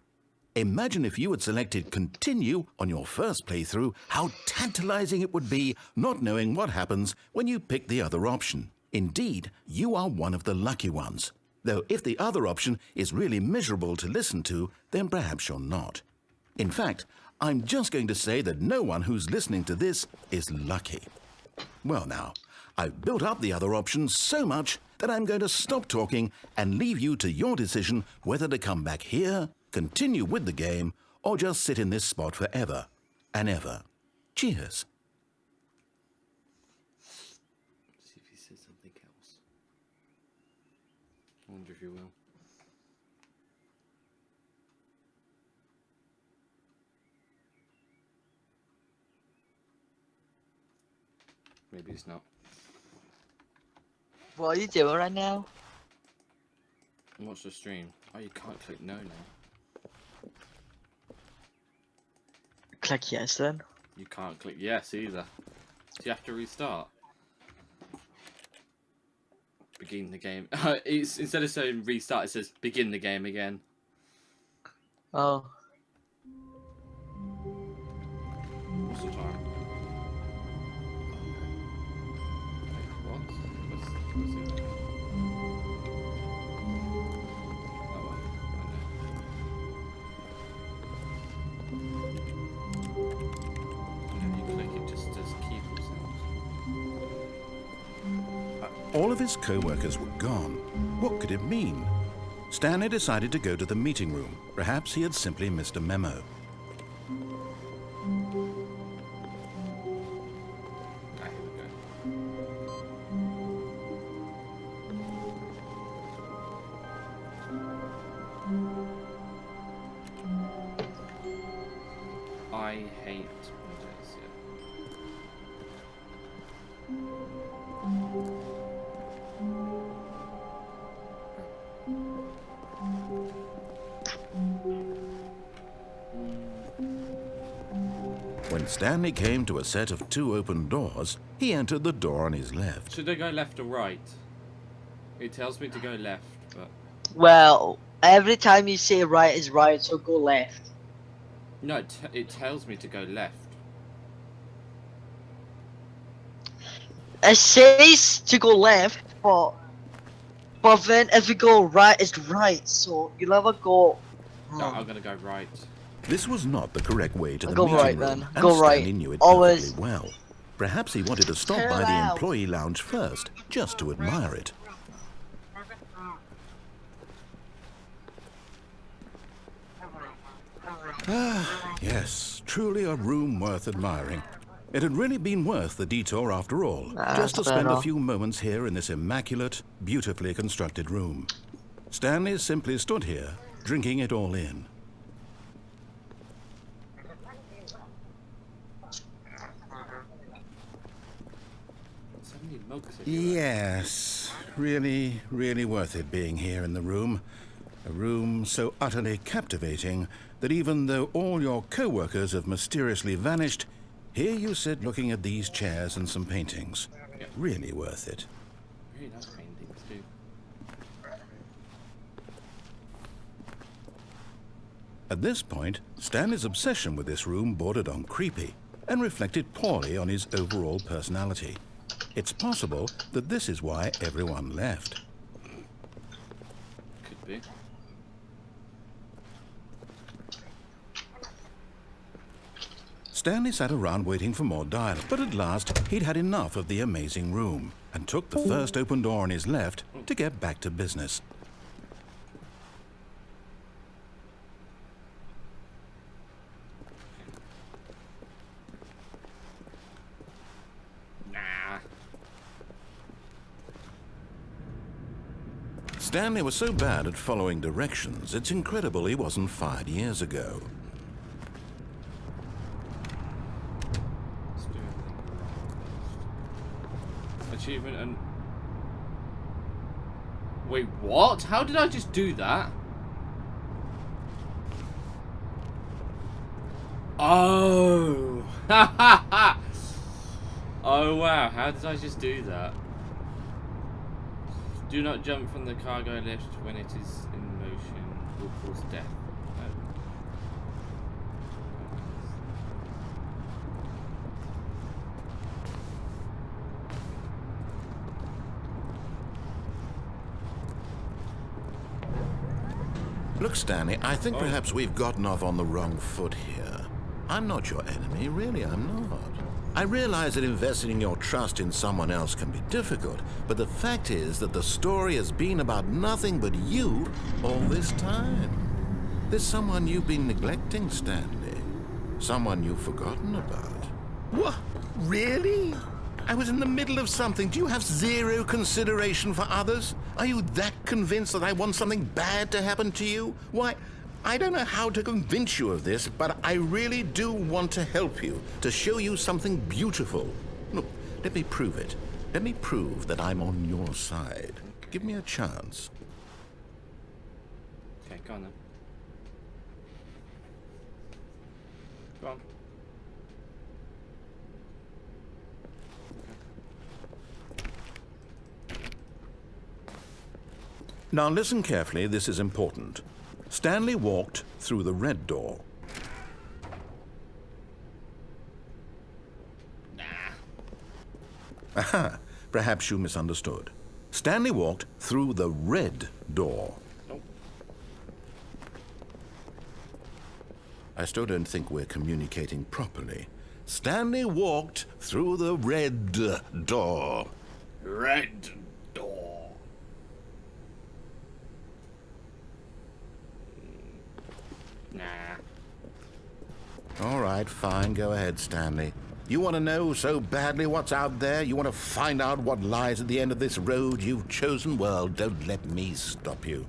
F: Imagine if you had selected continue on your first playthrough, how tantalizing it would be not knowing what happens when you pick the other option. Indeed, you are one of the lucky ones. Though if the other option is really miserable to listen to, then perhaps you're not. In fact, I'm just going to say that no one who's listening to this is lucky. Well now, I've built up the other option so much that I'm going to stop talking and leave you to your decision whether to come back here, continue with the game, or just sit in this spot forever and ever. Cheers.
A: See if he says something else. I wonder if he will. Maybe he's not.
C: What are you doing right now?
A: Watch the stream. Oh, you can't click no now.
C: Click yes then.
A: You can't click yes either. So you have to restart. Begin the game. It's instead of saying restart, it says begin the game again.
C: Oh.
A: What's the time? Wait, what? What's it? Oh, well, I know. Whenever you click, it just does keyboard sounds.
F: All of his co-workers were gone. What could it mean? Stanley decided to go to the meeting room. Perhaps he had simply missed a memo.
A: Ah, here we go. I hate windows, yeah.
F: When Stanley came to a set of 2 open doors, he entered the door on his left.
A: Should I go left or right? It tells me to go left, but...
C: Well, every time you say right is right, so go left.
A: No, it tells me to go left.
C: It says to go left, but then if you go right, it's right. So you never go.
A: No, I'm gonna go right.
F: This was not the correct way to the
C: Go
F: meeting
C: right,
F: room,
C: then.
F: and
C: Go right.
F: Stanley knew it
C: Always.
F: perfectly well. Perhaps he wanted to stop
C: Turn
F: by the
C: around.
F: employee lounge first, just to admire it. Ah, yes, truly a room worth admiring. It had really been worth the detour after all, just to
C: That's
F: spend a
C: better.
F: few moments here in this immaculate, beautifully constructed room. Stanley simply stood here, drinking it all in.
A: So many mugs everywhere.
F: Yes, really, really worth it being here in the room. A room so utterly captivating that even though all your co-workers have mysteriously vanished, here you sit looking at these chairs and some paintings.
A: Yeah.
F: Really worth it.
A: Really nice paintings too.
F: At this point, Stanley's obsession with this room bordered on creepy and reflected poorly on his overall personality. It's possible that this is why everyone left.
A: Could be.
F: Stanley sat around waiting for more dialogue, but at last he'd had enough of the amazing room and took the first open door on his left to get back to business.
A: Nah.
F: Stanley was so bad at following directions, it's incredible he wasn't fired years ago.
A: Let's do everything right first. Achievement and... Wait, what? How did I just do that? Oh! Ha ha ha! Oh wow, how did I just do that? Do not jump from the cargo lift when it is in motion. Will cause death.
F: Look, Stanley, I think perhaps we've gotten off on the wrong foot here. I'm not your enemy, really, I'm not. I realize that investing your trust in someone else can be difficult, but the fact is that the story has been about nothing but you all this time. There's someone you've been neglecting, Stanley. Someone you've forgotten about. What? Really? I was in the middle of something. Do you have zero consideration for others? Are you that convinced that I want something bad to happen to you? Why, I don't know how to convince you of this, but I really do want to help you, to show you something beautiful. Look, let me prove it. Let me prove that I'm on your side. Give me a chance.
A: Okay, go on then. Go on.
F: Now listen carefully, this is important. Stanley walked through the red door.
A: Nah.
F: Aha, perhaps you misunderstood. Stanley walked through the red door.
A: Nope.
F: I still don't think we're communicating properly. Stanley walked through the red door.
A: Red
F: All right, fine. Go ahead, Stanley. You want to know so badly what's out there? You want to find out what lies at the end of this road you've chosen? Well, don't let me stop you.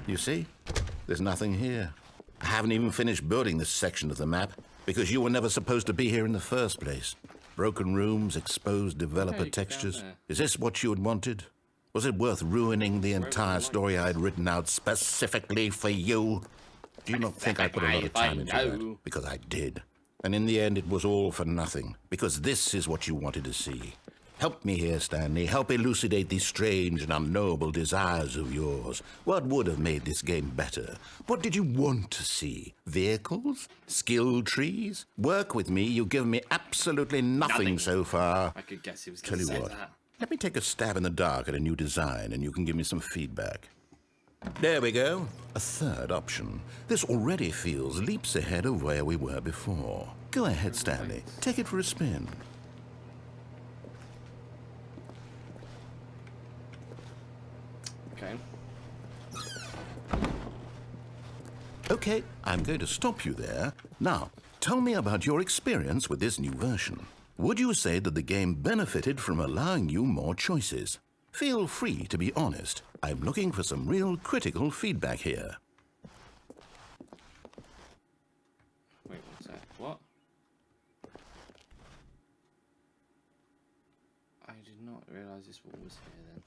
F: You see? There's nothing here. I haven't even finished building this section of the map because you were never supposed to be here in the first place. Broken rooms, exposed developer textures. Is this what you had wanted? Was it worth ruining the entire story I had written out specifically for you? Do you not think I put a lot of time into that? Because I did. And in the end, it was all for nothing. Because this is what you wanted to see. Help me here, Stanley. Help elucidate these strange and unknowable desires of yours. What would have made this game better? What did you want to see? Vehicles? Skill trees? Work with me. You've given me absolutely nothing so far.
A: I could guess he was going to say that.
F: Let me take a stab in the dark at a new design, and you can give me some feedback. There we go. A third option. This already feels leaps ahead of where we were before. Go ahead, Stanley. Take it for a spin.
A: Okay.
F: Okay, I'm going to stop you there. Now, tell me about your experience with this new version. Would you say that the game benefited from allowing you more choices? Feel free to be honest. I'm looking for some real critical feedback here.
A: Wait, what's that? What? I did not realise this wall was here then.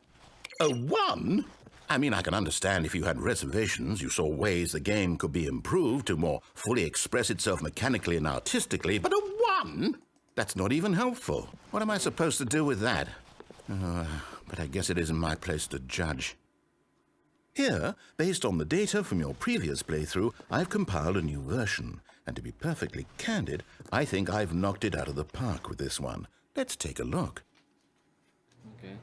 F: A 1? I mean, I can understand if you had reservations, you saw ways the game could be improved to more fully express itself mechanically and artistically, but a 1? That's not even helpful. What am I supposed to do with that? But I guess it isn't my place to judge. Here, based on the data from your previous playthrough, I've compiled a new version. And to be perfectly candid, I think I've knocked it out of the park with this one. Let's take a look.
A: Okay.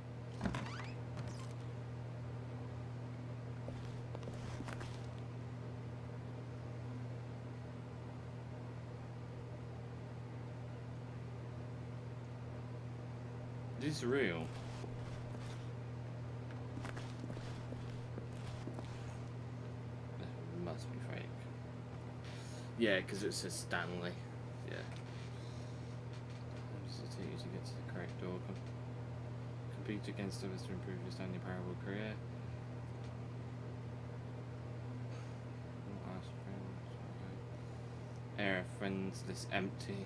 A: This is real. It must be fake. Yeah, because it says Stanley. Yeah. How does it take you to get to the correct door? Compete against others to improve your Stanley Parable career. Ask friends. Air friends list empty.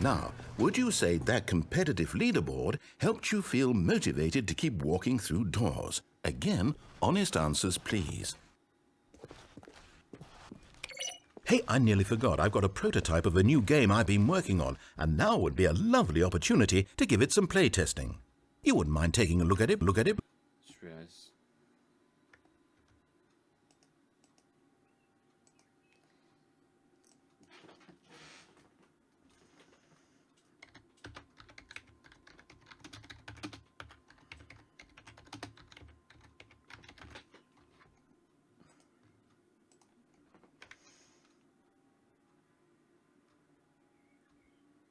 F: Now, would you say that competitive leaderboard helped you feel motivated to keep walking through doors? Again, honest answers, please. Hey, I nearly forgot. I've got a prototype of a new game I've been working on, and now would be a lovely opportunity to give it some playtesting. You wouldn't mind taking a look at it?
A: Just realised.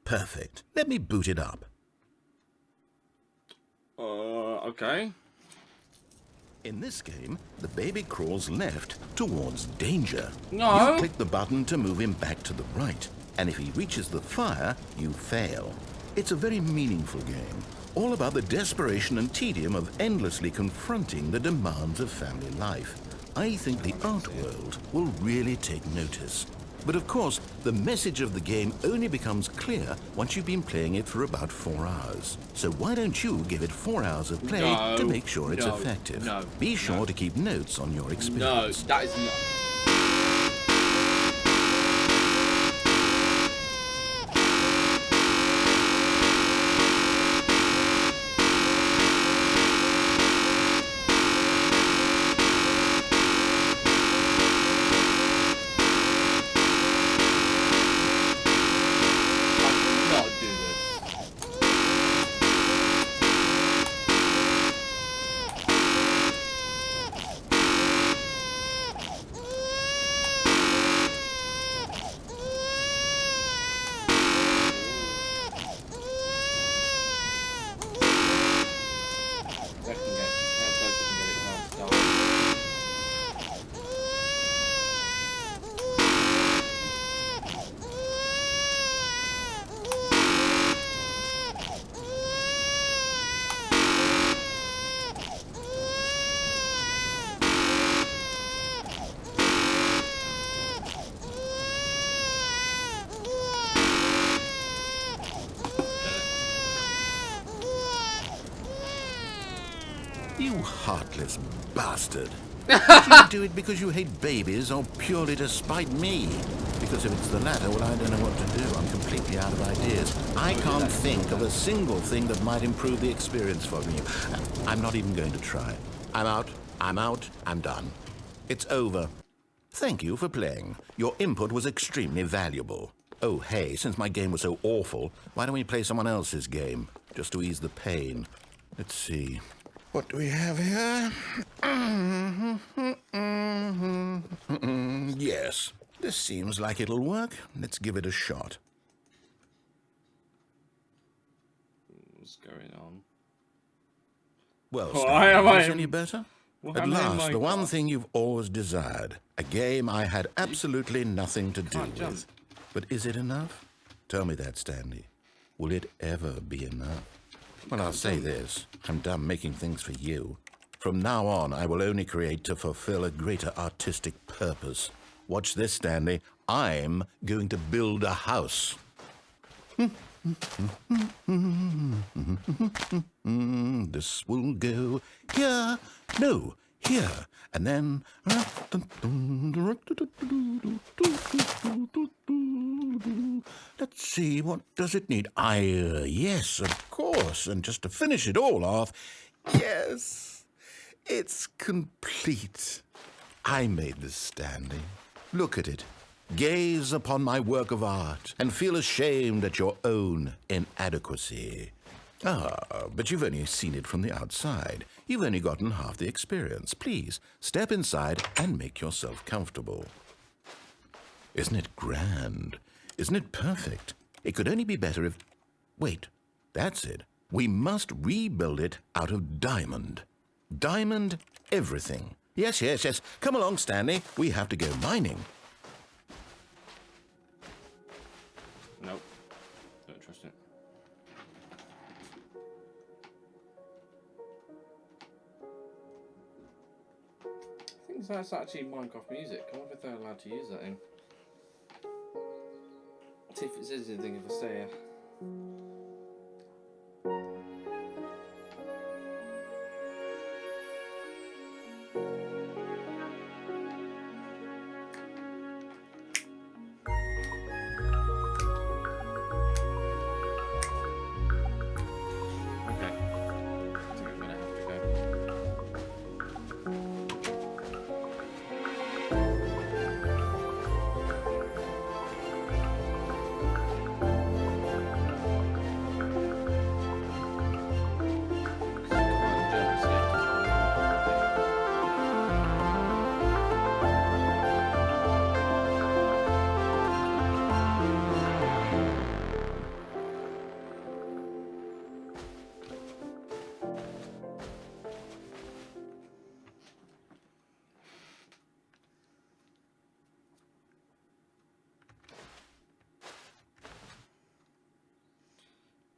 F: Perfect. Let me boot it up.
A: Okay.
F: In this game, the baby crawls left towards danger.
A: No.
F: You click the button to move him back to the right, and if he reaches the fire, you fail. It's a very meaningful game, all about the desperation and tedium of endlessly confronting the demands of family life. I think the art world will really take notice. But of course, the message of the game only becomes clear once you've been playing it for about 4 hours. So why don't you give it 4 hours of play to make sure it's effective? Be sure to keep notes on your experience.
A: No, that is not.
F: You heartless bastard. Did you do it because you hate babies or purely to spite me? Because if it's the latter, well, I don't know what to do. I'm completely out of ideas. I can't think of a single thing that might improve the experience for you. I'm not even going to try. I'm out. I'm done. It's over. Thank you for playing. Your input was extremely valuable. Oh, hey, since my game was so awful, why don't we play someone else's game? Just to ease the pain. Let's see. What do we have here? Yes, this seems like it'll work. Let's give it a shot.
A: What's going on?
F: Well,
A: Why am
F: is
A: I
F: this
A: in-
F: any better?
A: Why
F: At
A: am I in
F: last, the one
A: Minecraft?
F: thing you've always desired. A game I had absolutely nothing to do
A: can't jump.
F: with. But is it enough? Tell me that, Stanley. Will it ever be enough? Well, I'll say this. I'm done making things for you. From now on, I will only create to fulfill a greater artistic purpose. Watch this, Stanley. I'm going to build a house. This will go here. No, here. And then... Let's see, what does it need? Yes, of course. And just to finish it all off, yes, it's complete. I made this, Stanley. Look at it. Gaze upon my work of art and feel ashamed at your own inadequacy. Ah, but you've only seen it from the outside. You've only gotten half the experience. Please, step inside and make yourself comfortable. Isn't it grand? Isn't it perfect? It could only be better if... Wait, that's it. We must rebuild it out of diamond. Diamond everything. Yes. Come along, Stanley. We have to go mining.
A: Nope. Don't trust it. I think that's actually Minecraft music. I wonder if they're allowed to use that in. See if it says anything if I stay here. Okay. I think I'm gonna have to go. Quite jealous yet.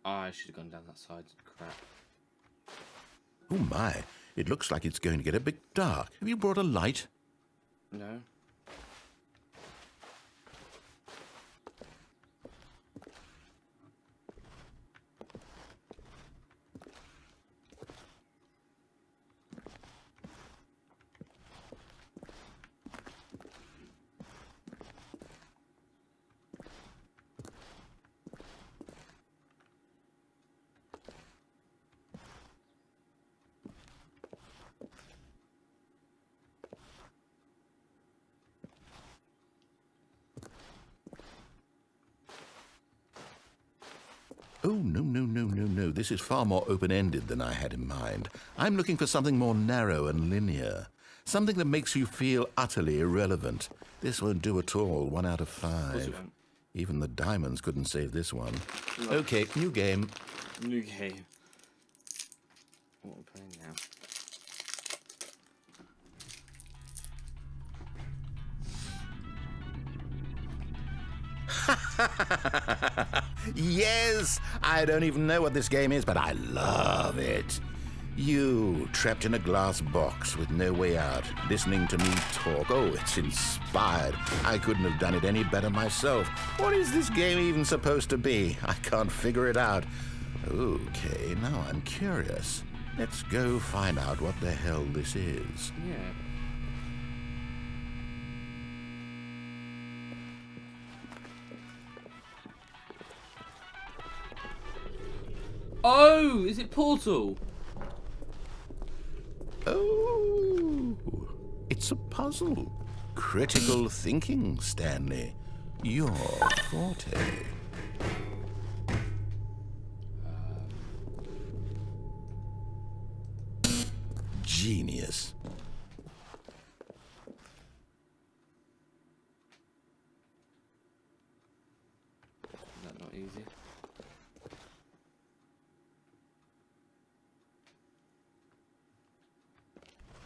A: I should have gone down that side. Crap.
F: Oh, my. It looks like it's going to get a bit dark. Have you brought a light?
A: No.
F: Oh, no. This is far more open-ended than I had in mind. I'm looking for something more narrow and linear. Something that makes you feel utterly irrelevant. This won't do at all. 1 out of
A: Of course it
F: 5.
A: won't.
F: Even the diamonds couldn't save this one.
A: No.
F: Okay, new game.
A: New game. What are we playing now?
F: Yes! I don't even know what this game is, but I love it. You, trapped in a glass box with no way out, listening to me talk. Oh, it's inspired. I couldn't have done it any better myself. What is this game even supposed to be? I can't figure it out. Okay, now I'm curious. Let's go find out what the hell this is.
A: Yeah. Oh, is it Portal?
F: Oh, it's a puzzle. Critical thinking, Stanley. Your forte. Genius.
A: Is that not easy?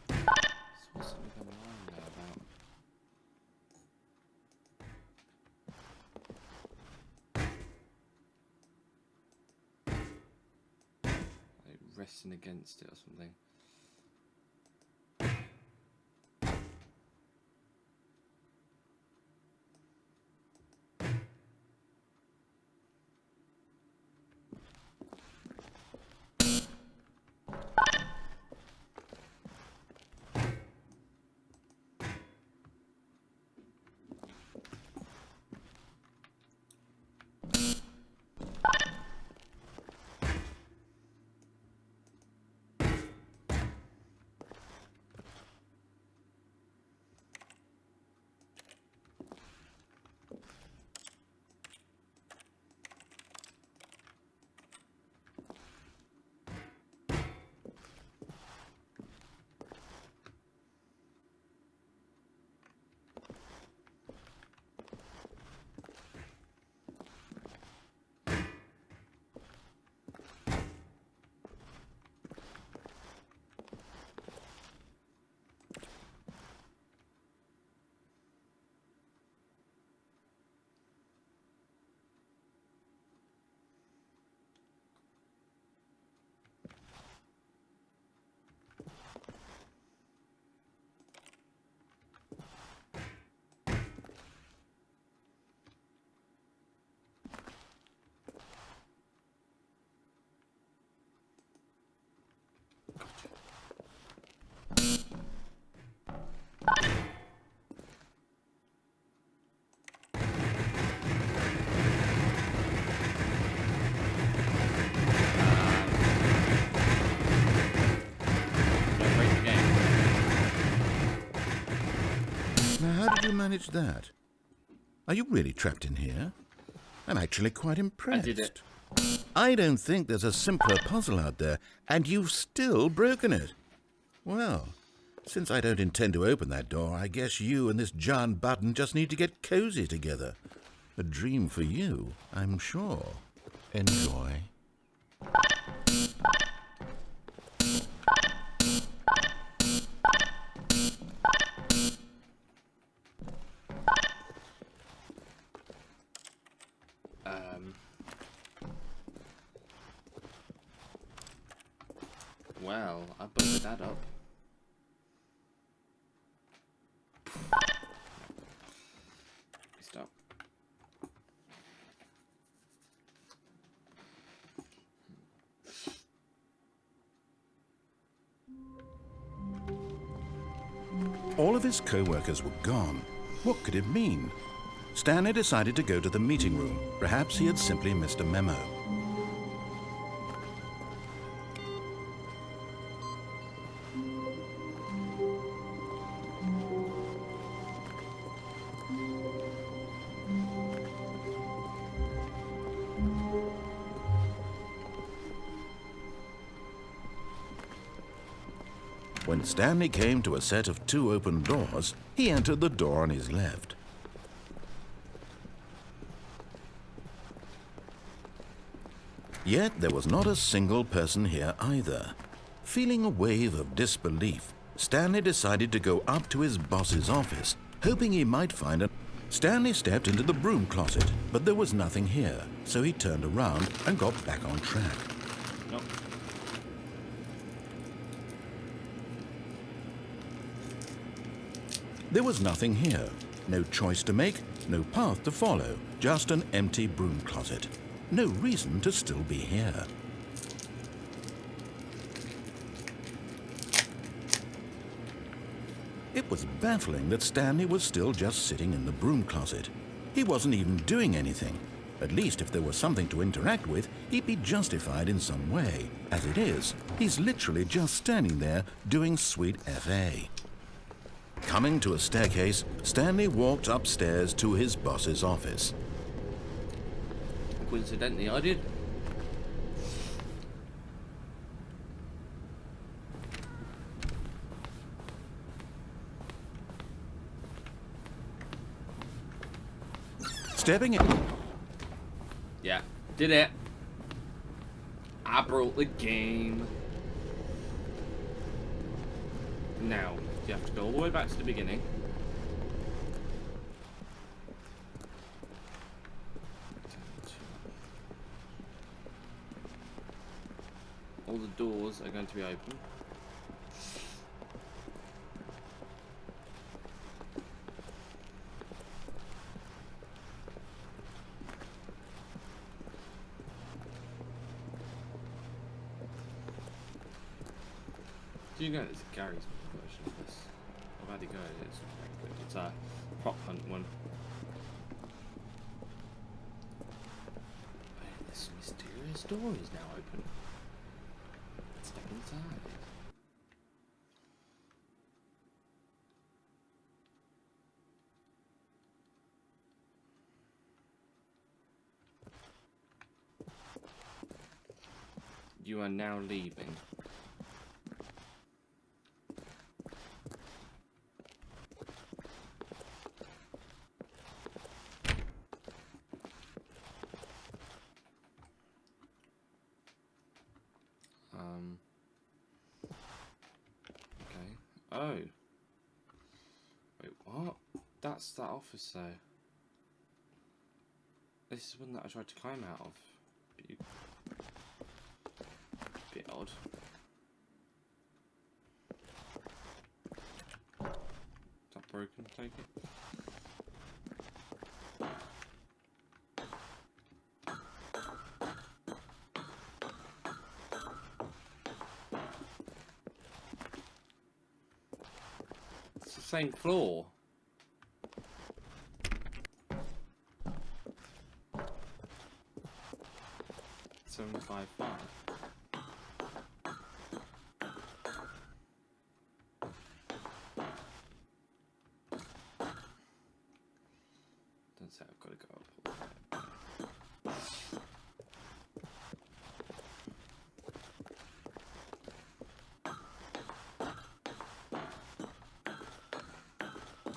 A: Saw something online there about. Like resting against it or something. Don't break the game.
F: Now, how did you manage that? Are you really trapped in here? I'm actually quite impressed.
A: did it.
F: I don't think there's a simpler puzzle out there, and you've still broken it. Well, since I don't intend to open that door, I guess you and this giant button just need to get cozy together. A dream for you, I'm sure. Enjoy.
A: Well, I busted that up. Stop.
F: All of his co-workers were gone. What could it mean? Stanley decided to go to the meeting room. Perhaps he had simply missed a memo. When Stanley came to a set of 2 open doors, he entered the door on his left. Yet there was not a single person here either. Feeling a wave of disbelief, Stanley decided to go up to his boss's office, hoping he might find a... Stanley stepped into the broom closet, but there was nothing here, so he turned around and got back on track.
A: Nope.
F: There was nothing here. No choice to make, no path to follow, just an empty broom closet. No reason to still be here. It was baffling that Stanley was still just sitting in the broom closet. He wasn't even doing anything. At least if there was something to interact with, he'd be justified in some way. As it is, he's literally just standing there doing sweet FA. Coming to a staircase, Stanley walked upstairs to his boss's office.
A: Coincidentally, I did.
F: Stepping in.
A: Yeah, did it. I broke the game. Now, you have to go all the way back to the beginning. All the doors are going to be open. Do you know there's a Gary's version of this? I've had it go, it's very good. It's a prop hunt one. Oh, this mysterious door is now open. Let's step inside. You are now leaving. Okay. Oh. Wait, what? That's that office though. This is one that I tried to climb out of. Bit odd. Is that broken? Take it. It's the same floor. Seven 5 5. Don't say I've got to go up.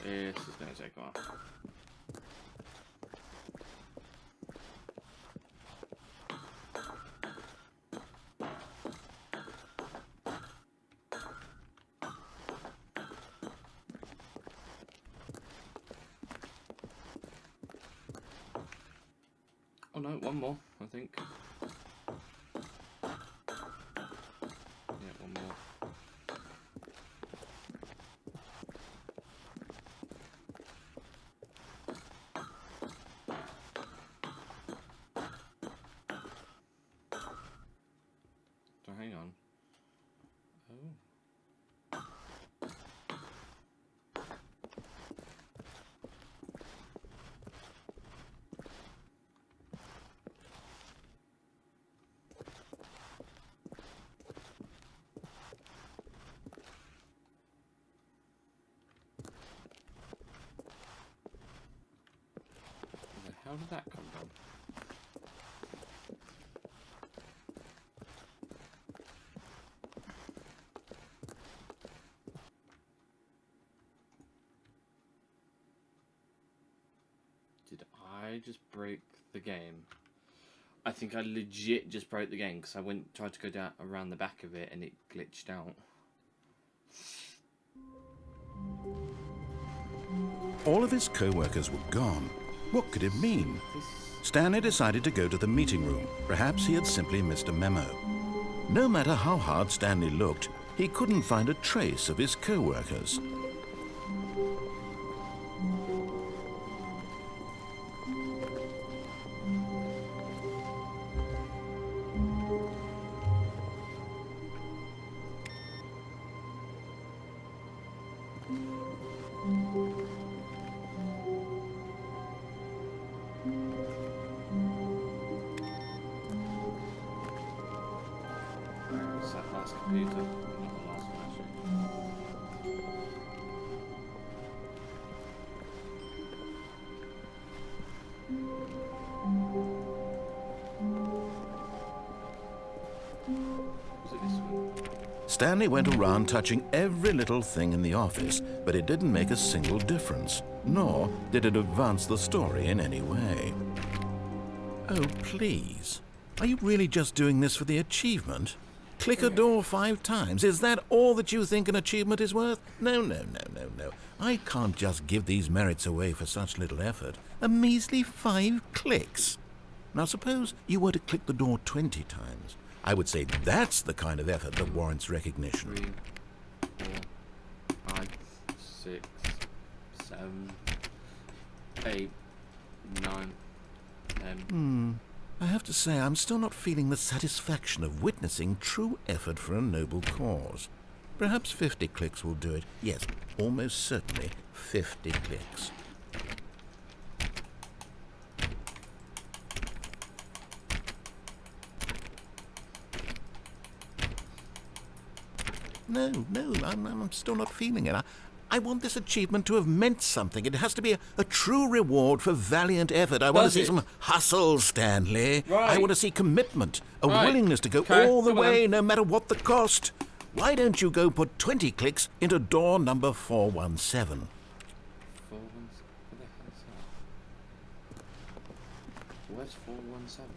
A: This is going to take a while. Oh no, one more, I think. Yeah, one more. So hang on. Oh. Where the hell did that come from? Did I just break the game? I think I legit just broke the game because I tried to go down around the back of it and it glitched out.
F: All of his co-workers were gone. What could it mean? Stanley decided to go to the meeting room. Perhaps he had simply missed a memo. No matter how hard Stanley looked, he couldn't find a trace of his co-workers.
A: It's that last computer, not the last one actually. Was it this one?
F: Stanley went around touching every little thing in the office, but it didn't make a single difference, nor did it advance the story in any way. Oh, please. Are you really just doing this for the achievement? Click a door 5 times. Is that all that you think an achievement is worth? No, no, no, no, no. I can't just give these merits away for such little effort. A measly 5 clicks. Now suppose you were to click the door 20 times. I would say that's the kind of effort that warrants recognition.
A: 3, 4, 5, 6, 7, 8, 9, 10.
F: I have to say, I'm still not feeling the satisfaction of witnessing true effort for a noble cause. Perhaps 50 clicks will do it. Yes, almost certainly 50 clicks. No, I'm still not feeling it. I want this achievement to have meant something. It has to be a true reward for valiant effort. I want to see some hustle, Stanley.
A: Right.
F: I want to see commitment, a
A: Right.
F: willingness to go
A: Okay,
F: all the
A: come on
F: way,
A: then.
F: no matter what the cost. Why don't you go put 20 clicks into door number 417?
A: 4, 1, what the hell is that? Where's 417?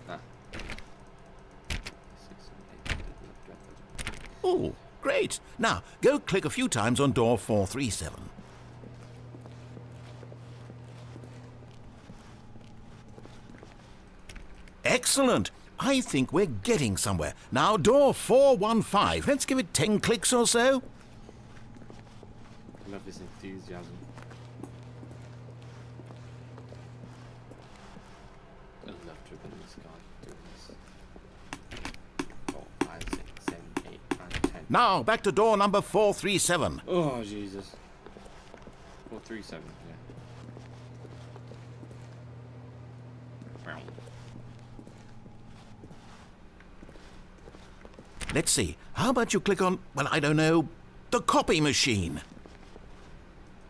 A: Ah. 6, 7, 8,
F: Oh, great. Now, go click a few times on door 437. Excellent. I think we're getting somewhere. Now, door 415. Let's give it 10 clicks or so.
A: I love this enthusiasm. I love to have been this guy doing this. 4, 5, 6, 7, 8, 9, 10.
F: Now, back to door number 437.
A: Oh, Jesus. 437, yeah. Wow.
F: Let's see. How about you click on, well, I don't know, the copy machine?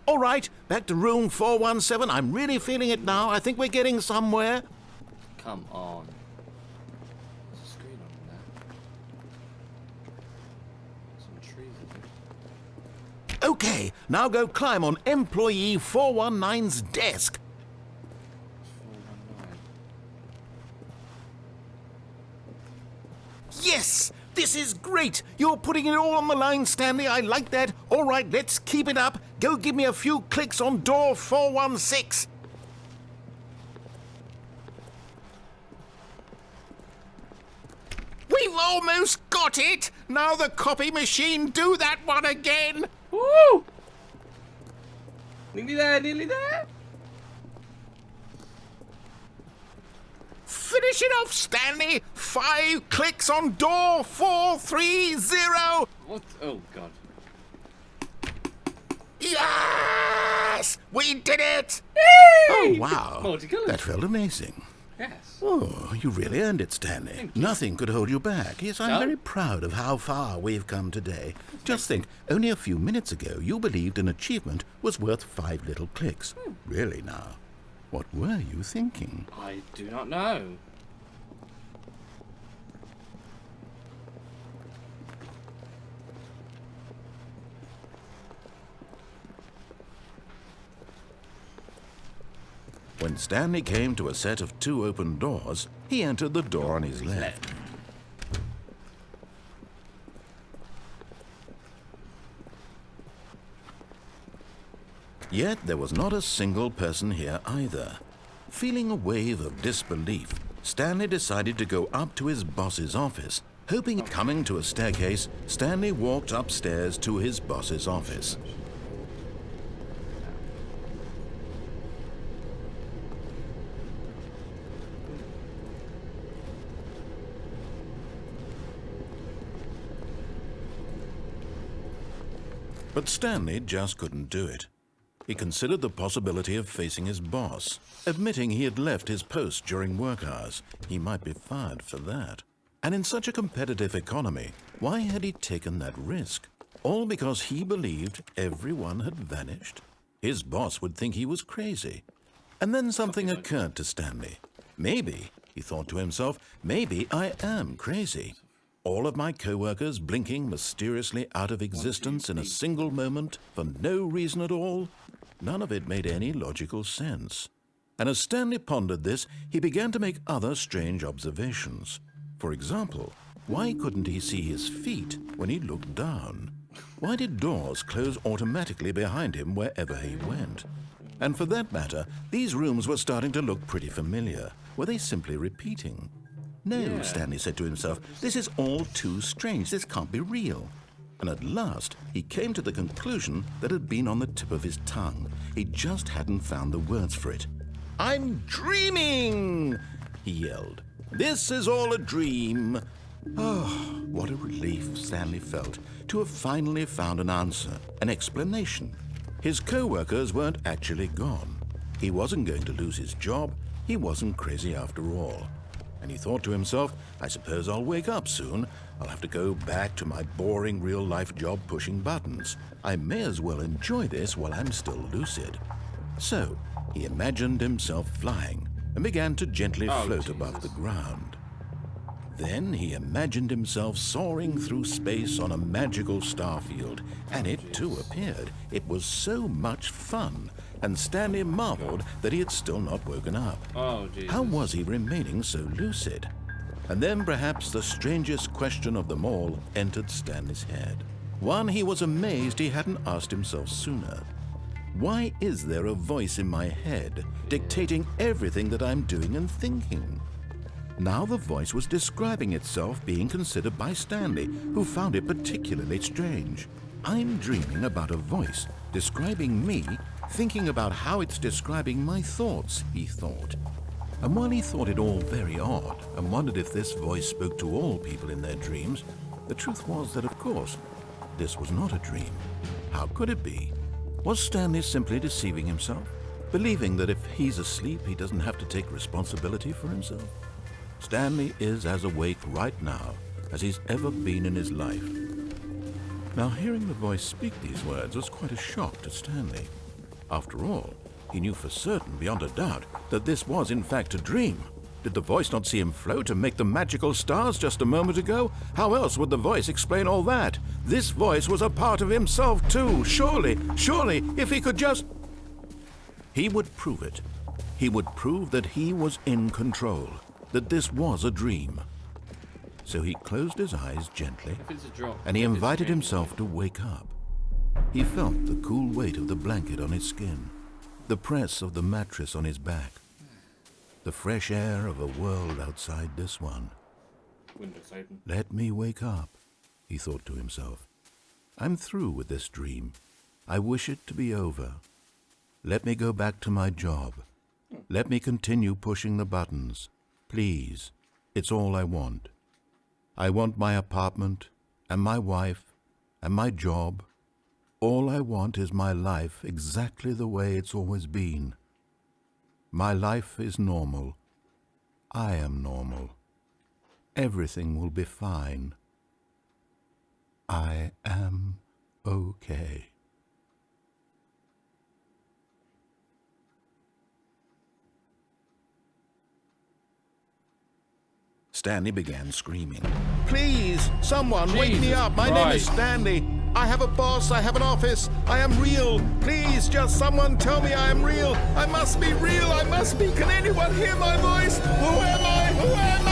F: All right, back to room 417. I'm really feeling it now. I think we're getting somewhere.
A: Come on. There's a screen on there. Some trees, I think.
F: Okay, now go climb on employee 419's desk.
A: 419.
F: Yes! This is great! You're putting it all on the line, Stanley. I like that. All right, let's keep it up. Go give me a few clicks on door 416. We've almost got it! Now the copy machine, do that one again!
A: Woo! Nearly there, nearly there.
F: Finish it off, Stanley! 5 clicks on door 430!
A: What? Oh, God.
F: Yes! We did it! Oh, wow.
A: Multicolored.
F: That felt amazing.
A: Yes.
F: Oh, you really earned it, Stanley.
A: Thank you.
F: Nothing could hold you back. Yes, I'm
A: No?
F: very proud of how far we've come today. Just think, only a few minutes ago you believed an achievement was worth 5 little clicks. Really now? What were you thinking?
A: I do not know.
F: When Stanley came to a set of 2 open doors, he entered the door on his left. Yet there was not a single person here either. Feeling a wave of disbelief, Stanley decided to go up to his boss's office. Hoping coming to a staircase, Stanley walked upstairs to his boss's office. But Stanley just couldn't do it. He considered the possibility of facing his boss, admitting he had left his post during work hours. He might be fired for that. And in such a competitive economy, why had he taken that risk? All because he believed everyone had vanished? His boss would think he was crazy. And then something occurred to Stanley. Maybe, he thought to himself, maybe I am crazy. All of my co-workers blinking mysteriously out of existence in a single moment for no reason at all? None of it made any logical sense. And as Stanley pondered this, he began to make other strange observations. For example, why couldn't he see his feet when he looked down? Why did doors close automatically behind him wherever he went? And for that matter, these rooms were starting to look pretty familiar. Were they simply repeating? No, Stanley said to himself, this is all too strange. This can't be real. And at last, he came to the conclusion that had been on the tip of his tongue. He just hadn't found the words for it. I'm dreaming, he yelled. This is all a dream. Oh, what a relief Stanley felt to have finally found an answer, an explanation. His co-workers weren't actually gone. He wasn't going to lose his job. He wasn't crazy after all. And he thought to himself, I suppose I'll wake up soon. I'll have to go back to my boring real-life job pushing buttons. I may as well enjoy this while I'm still lucid. So he imagined himself flying and began to gently float above the ground. Then he imagined himself soaring through space on a magical starfield, and it too appeared. It was so much fun, and Stanley marveled that he had still not woken up.
A: Oh, Jesus.
F: How was he remaining so lucid? And then perhaps the strangest question of them all entered Stanley's head. One he was amazed he hadn't asked himself sooner. Why is there a voice in my head dictating everything that I'm doing and thinking? Now the voice was describing itself being considered by Stanley, who found it particularly strange. I'm dreaming about a voice describing me, thinking about how it's describing my thoughts, he thought. And while he thought it all very odd and wondered if this voice spoke to all people in their dreams, the truth was that, of course, this was not a dream. How could it be? Was Stanley simply deceiving himself, believing that if he's asleep, he doesn't have to take responsibility for himself? Stanley is as awake right now as he's ever been in his life. Now, hearing the voice speak these words was quite a shock to Stanley. After all, he knew for certain, beyond a doubt, that this was in fact a dream. Did the voice not see him float and make the magical stars just a moment ago? How else would the voice explain all that? This voice was a part of himself too. Surely, if he could just... He would prove it. He would prove that he was in control, that this was a dream. So he closed his eyes gently, and he invited himself to wake up. He felt the cool weight of the blanket on his skin, the press of the mattress on his back, the fresh air of a world outside this one.
A: Windows open.
F: Let me wake up, he thought to himself. I'm through with this dream. I wish it to be over. Let me go back to my job. Let me continue pushing the buttons. Please, it's all I want. I want my apartment, and my wife, and my job. All I want is my life exactly the way it's always been. My life is normal. I am normal. Everything will be fine. I am okay. Stanley began screaming. Please, someone, wake me up. My name is Stanley. I have a boss. I have an office. I am real. Please, just someone tell me I am real. I must be real. I must be. Can anyone hear my voice? Who am I? Who am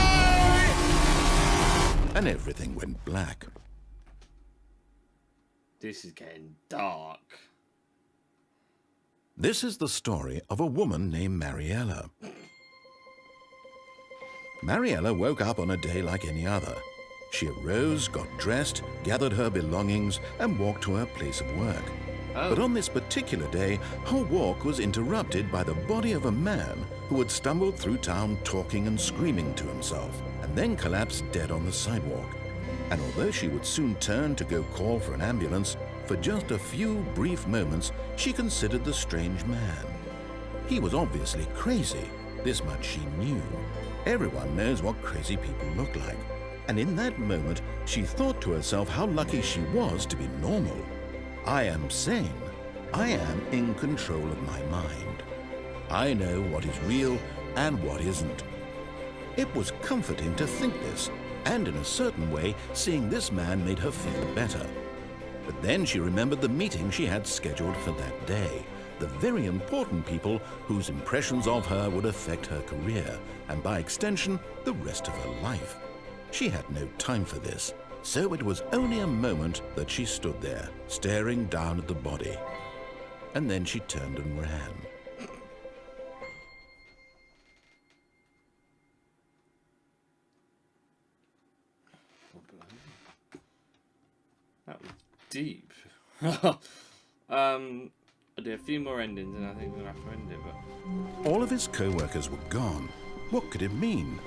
F: I? And everything went black.
A: This is getting dark.
F: This is the story of a woman named Mariella. Mariella woke up on a day like any other. She arose, got dressed, gathered her belongings, and walked to her place of work. But on this particular day, her walk was interrupted by the body of a man who had stumbled through town talking and screaming to himself, and then collapsed dead on the sidewalk. And although she would soon turn to go call for an ambulance, For just a few brief moments, she considered the strange man. He was obviously crazy. This much she knew. Everyone knows what crazy people look like. And in that moment, she thought to herself how lucky she was to be normal. I am sane. I am in control of my mind. I know what is real and what isn't. It was comforting to think this, and in a certain way, seeing this man made her feel better. But then she remembered the meeting she had scheduled for that day, the very important people whose impressions of her would affect her career, and by extension, the rest of her life. She had no time for this, so it was only a moment that she stood there, staring down at the body. And then she turned and ran.
A: That was deep. I did a few more endings and I think we're going to have to end it, but...
F: All of his co-workers were gone. What could it mean?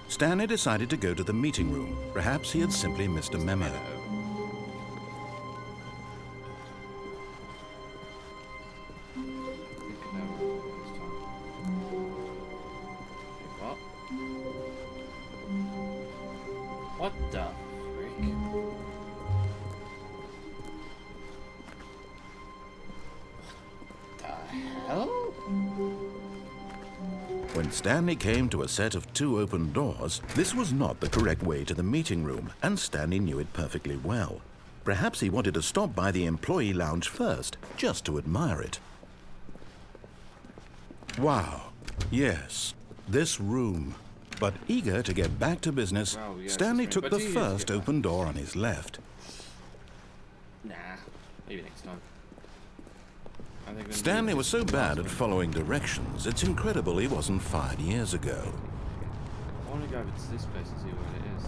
F: Stanley decided to go to the meeting room. Perhaps he had simply missed a memo.
A: What the frick? The hell?
F: When Stanley came to a set of 2 open doors, this was not the correct way to the meeting room, and Stanley knew it perfectly well. Perhaps he wanted to stop by the employee lounge first, just to admire it. Wow, yes, this room. But eager to get back to business,
A: Well, yes,
F: Stanley
A: it's
F: took
A: right.
F: the
A: But he is
F: first
A: good.
F: open door on his left.
A: Nah, maybe next time. I think we're gonna
F: Stanley
A: do
F: was
A: this
F: so bad at
A: last one.
F: following directions, it's incredible he wasn't fired years ago.
A: I want to go over to this place and see what it is.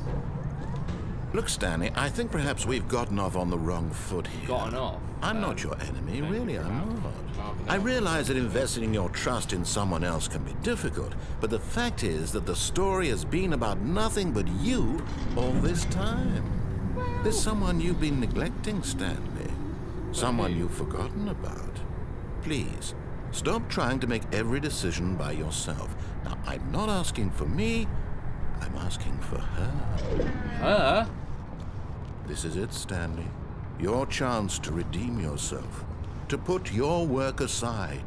F: Look, Stanley, I think perhaps we've gotten off on the wrong foot here.
A: Gotten off?
F: I'm not your enemy,
A: thank
F: really,
A: you for
F: I'm
A: that.
F: not.
A: Half an
F: I
A: hour.
F: realize that investing your trust in someone else can be difficult, but the fact is that the story has been about nothing but you all this time. There's someone you've been neglecting, Stanley. Someone you've forgotten about. Please, stop trying to make every decision by yourself. Now, I'm not asking for me, I'm asking for her.
A: Huh?
F: This is it, Stanley. Your chance to redeem yourself, to put your work aside,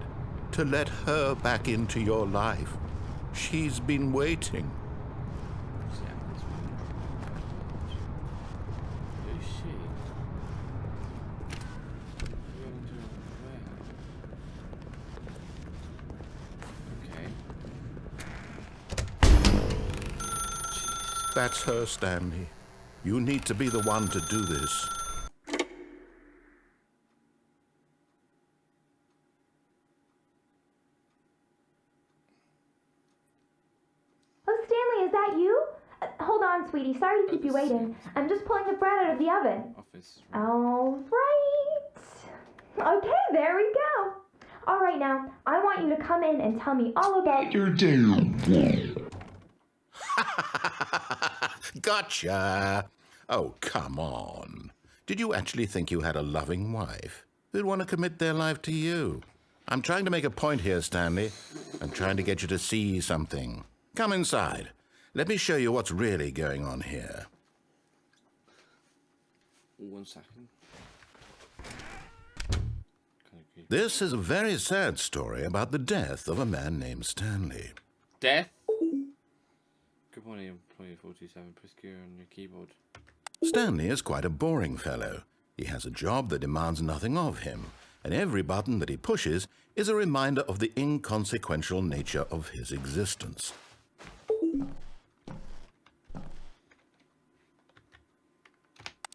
F: to let her back into your life. She's been waiting.
A: Who's she? Okay.
F: That's her, Stanley. You need to be the one to do this.
G: Oh, Stanley, is that you? Hold on, sweetie. Sorry to keep you waiting. I'm just pulling the bread out of the oven.
A: Office.
G: All right. Okay, there we go. All right, now, I want you to come in and tell me all about your day.
F: Gotcha! Oh, come on. Did you actually think you had a loving wife who'd want to commit their life to you? I'm trying to make a point here, Stanley. I'm trying to get you to see something. Come inside. Let me show you what's really going on here.
A: 1 second.
F: This is a very sad story about the death of a man named Stanley.
A: Death? Good morning, employee 427. Press Q on your keyboard.
F: Stanley is quite a boring fellow. He has a job that demands nothing of him, and every button that he pushes is a reminder of the inconsequential nature of his existence.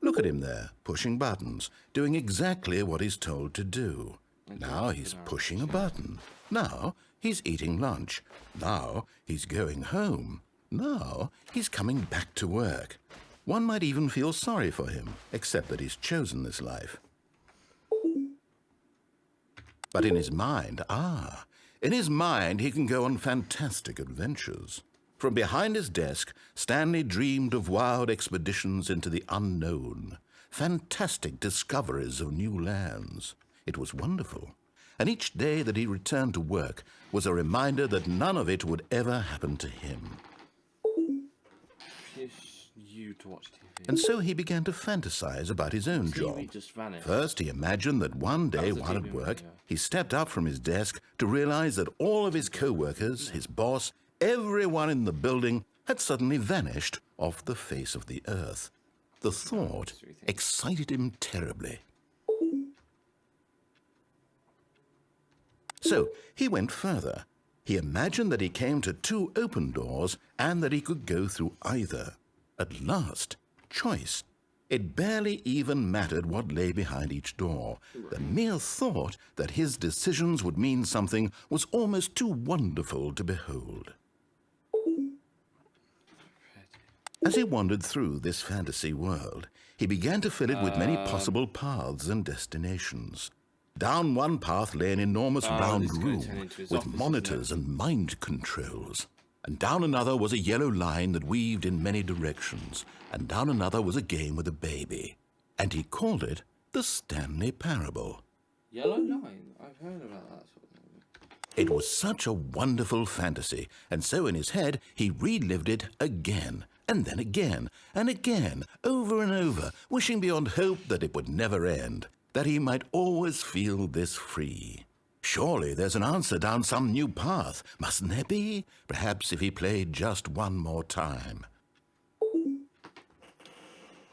F: Look at him there, pushing buttons, doing exactly what he's told to do. Now he's pushing a button. Now he's eating lunch. Now he's going home. Now he's coming back to work. One might even feel sorry for him, except that he's chosen this life. But in his mind, in his mind he can go on fantastic adventures. From behind his desk, Stanley dreamed of wild expeditions into the unknown. fantastic discoveries of new lands. It was wonderful, and each day that he returned to work was a reminder that none of it would ever happen to him.
A: You to watch TV.
F: And so he began to fantasize about his own job.
A: Just vanished.
F: First, he imagined that one day while at work, he stepped up from his desk to realize that all of his co-workers, his boss, everyone in the building had suddenly vanished off the face of the earth. The thought excited him terribly. So he went further. He imagined that he came to 2 open doors and that he could go through either. At last, choice. It barely even mattered what lay behind each door. The mere thought that his decisions would mean something was almost too wonderful to behold. As he wandered through this fantasy world, he began to fill it with many possible paths and destinations. Down one path lay an enormous round room with monitors and mind controls. And down another was a yellow line that weaved in many directions. And down another was a game with a baby. And he called it the Stanley Parable.
A: Yellow line? I've heard about that sort of thing.
F: It was such a wonderful fantasy, and so in his head he relived it again, and then again, and again, over and over, wishing beyond hope that it would never end, that he might always feel this free. Surely there's an answer down some new path, mustn't there be? Perhaps if he played just one more time.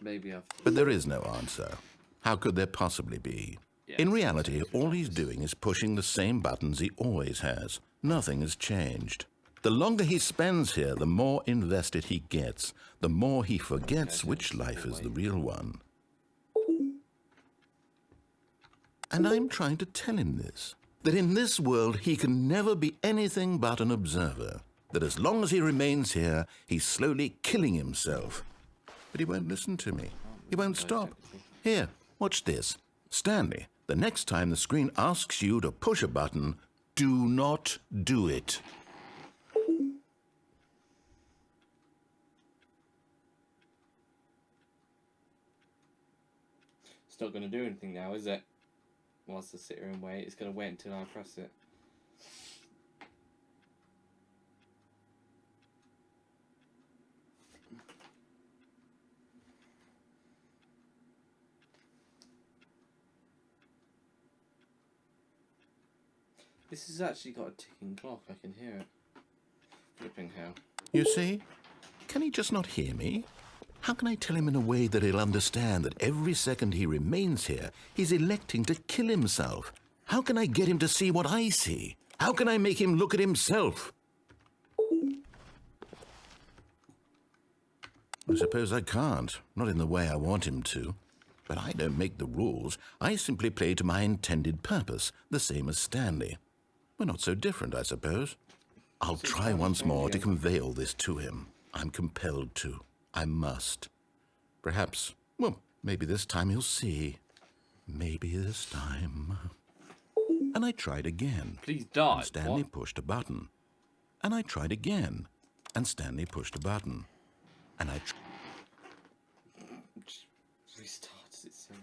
A: Maybe I've...
F: But there is no answer. How could there possibly be? In reality, all he's doing is pushing the same buttons he always has. Nothing has changed. The longer he spends here, the more invested he gets, the more he forgets which life is the real one. And I'm trying to tell him this, that in this world he can never be anything but an observer, that as long as he remains here, he's slowly killing himself. But he won't listen to me. He won't stop. Here, watch this. Stanley, the next time the screen asks you to push a button, do not do it.
A: It's not going to do anything now, is it? Whilst I sit here and wait, it's going to wait until I press it. This has actually got a ticking clock, I can hear it. Flipping hell.
F: You see? Can he just not hear me? How can I tell him in a way that he'll understand that every second he remains here, he's electing to kill himself? How can I get him to see what I see? How can I make him look at himself? I suppose I can't, not in the way I want him to. But I don't make the rules. I simply play to my intended purpose, the same as Stanley. We're not so different, I suppose. I'll try once more to convey all this to him. I'm compelled to. I must. Perhaps, well, maybe this time he'll see. Maybe this time. And I tried again.
A: Please die.
F: And Stanley pushed a button. And I tried again. And Stanley pushed a button. And I
A: Just restarts itself.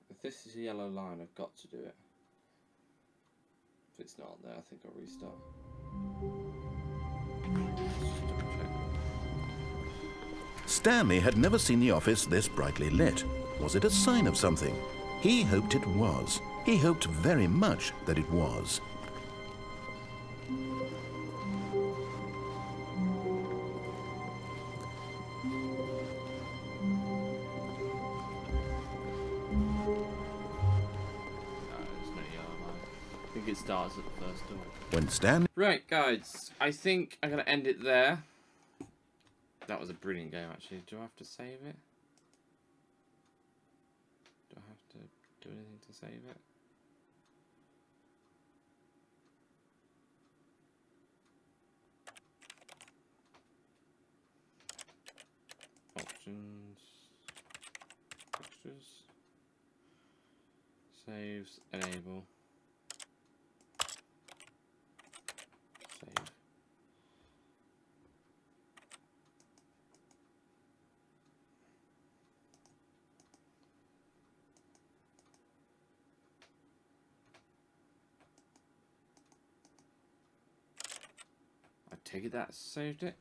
A: If this is a yellow line, I've got to do it. If it's not there, I think I'll restart. Just double check.
F: Stanley had never seen the office this brightly lit. Was it a sign of something? He hoped it was. He hoped very much that it was.
A: I think it starts at the first door.
F: When Stanley...
A: Right, guys. I think I'm going to end it there. That was a brilliant game, actually. Do I have to save it? Do I have to do anything to save it? Options. Extras. Saves. Enable. Save. take it that saved it.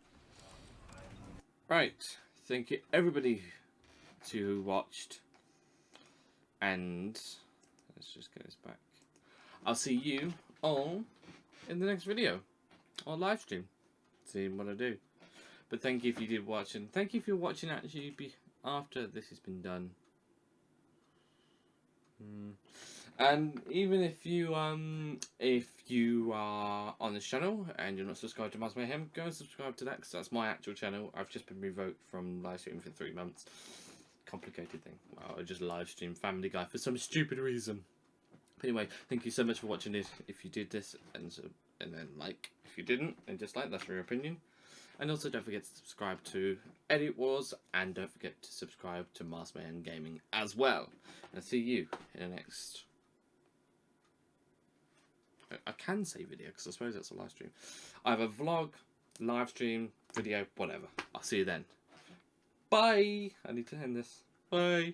A: Right, thank you everybody who watched, and let's just get this back. I'll see you all in the next video or live stream, seeing what I do. But thank you if you did watch, and thank you if you're watching actually after this has been done. And even if you are on this channel and you're not subscribed to Mars Mayhem, go and subscribe to that, because that's my actual channel. I've just been revoked from live streaming for 3 months. Complicated thing. Well, I just live stream Family Guy for some stupid reason. But anyway, thank you so much for watching this. If you did this, and then like. If you didn't, then dislike. That's your opinion. And also don't forget to subscribe to Edit Wars, and don't forget to subscribe to Mars Mayhem Gaming as well. And I'll see you in the next. I can say video because I suppose that's a live stream. Either vlog, live stream, video, whatever. I'll see you then. Bye. I need to end this. Bye.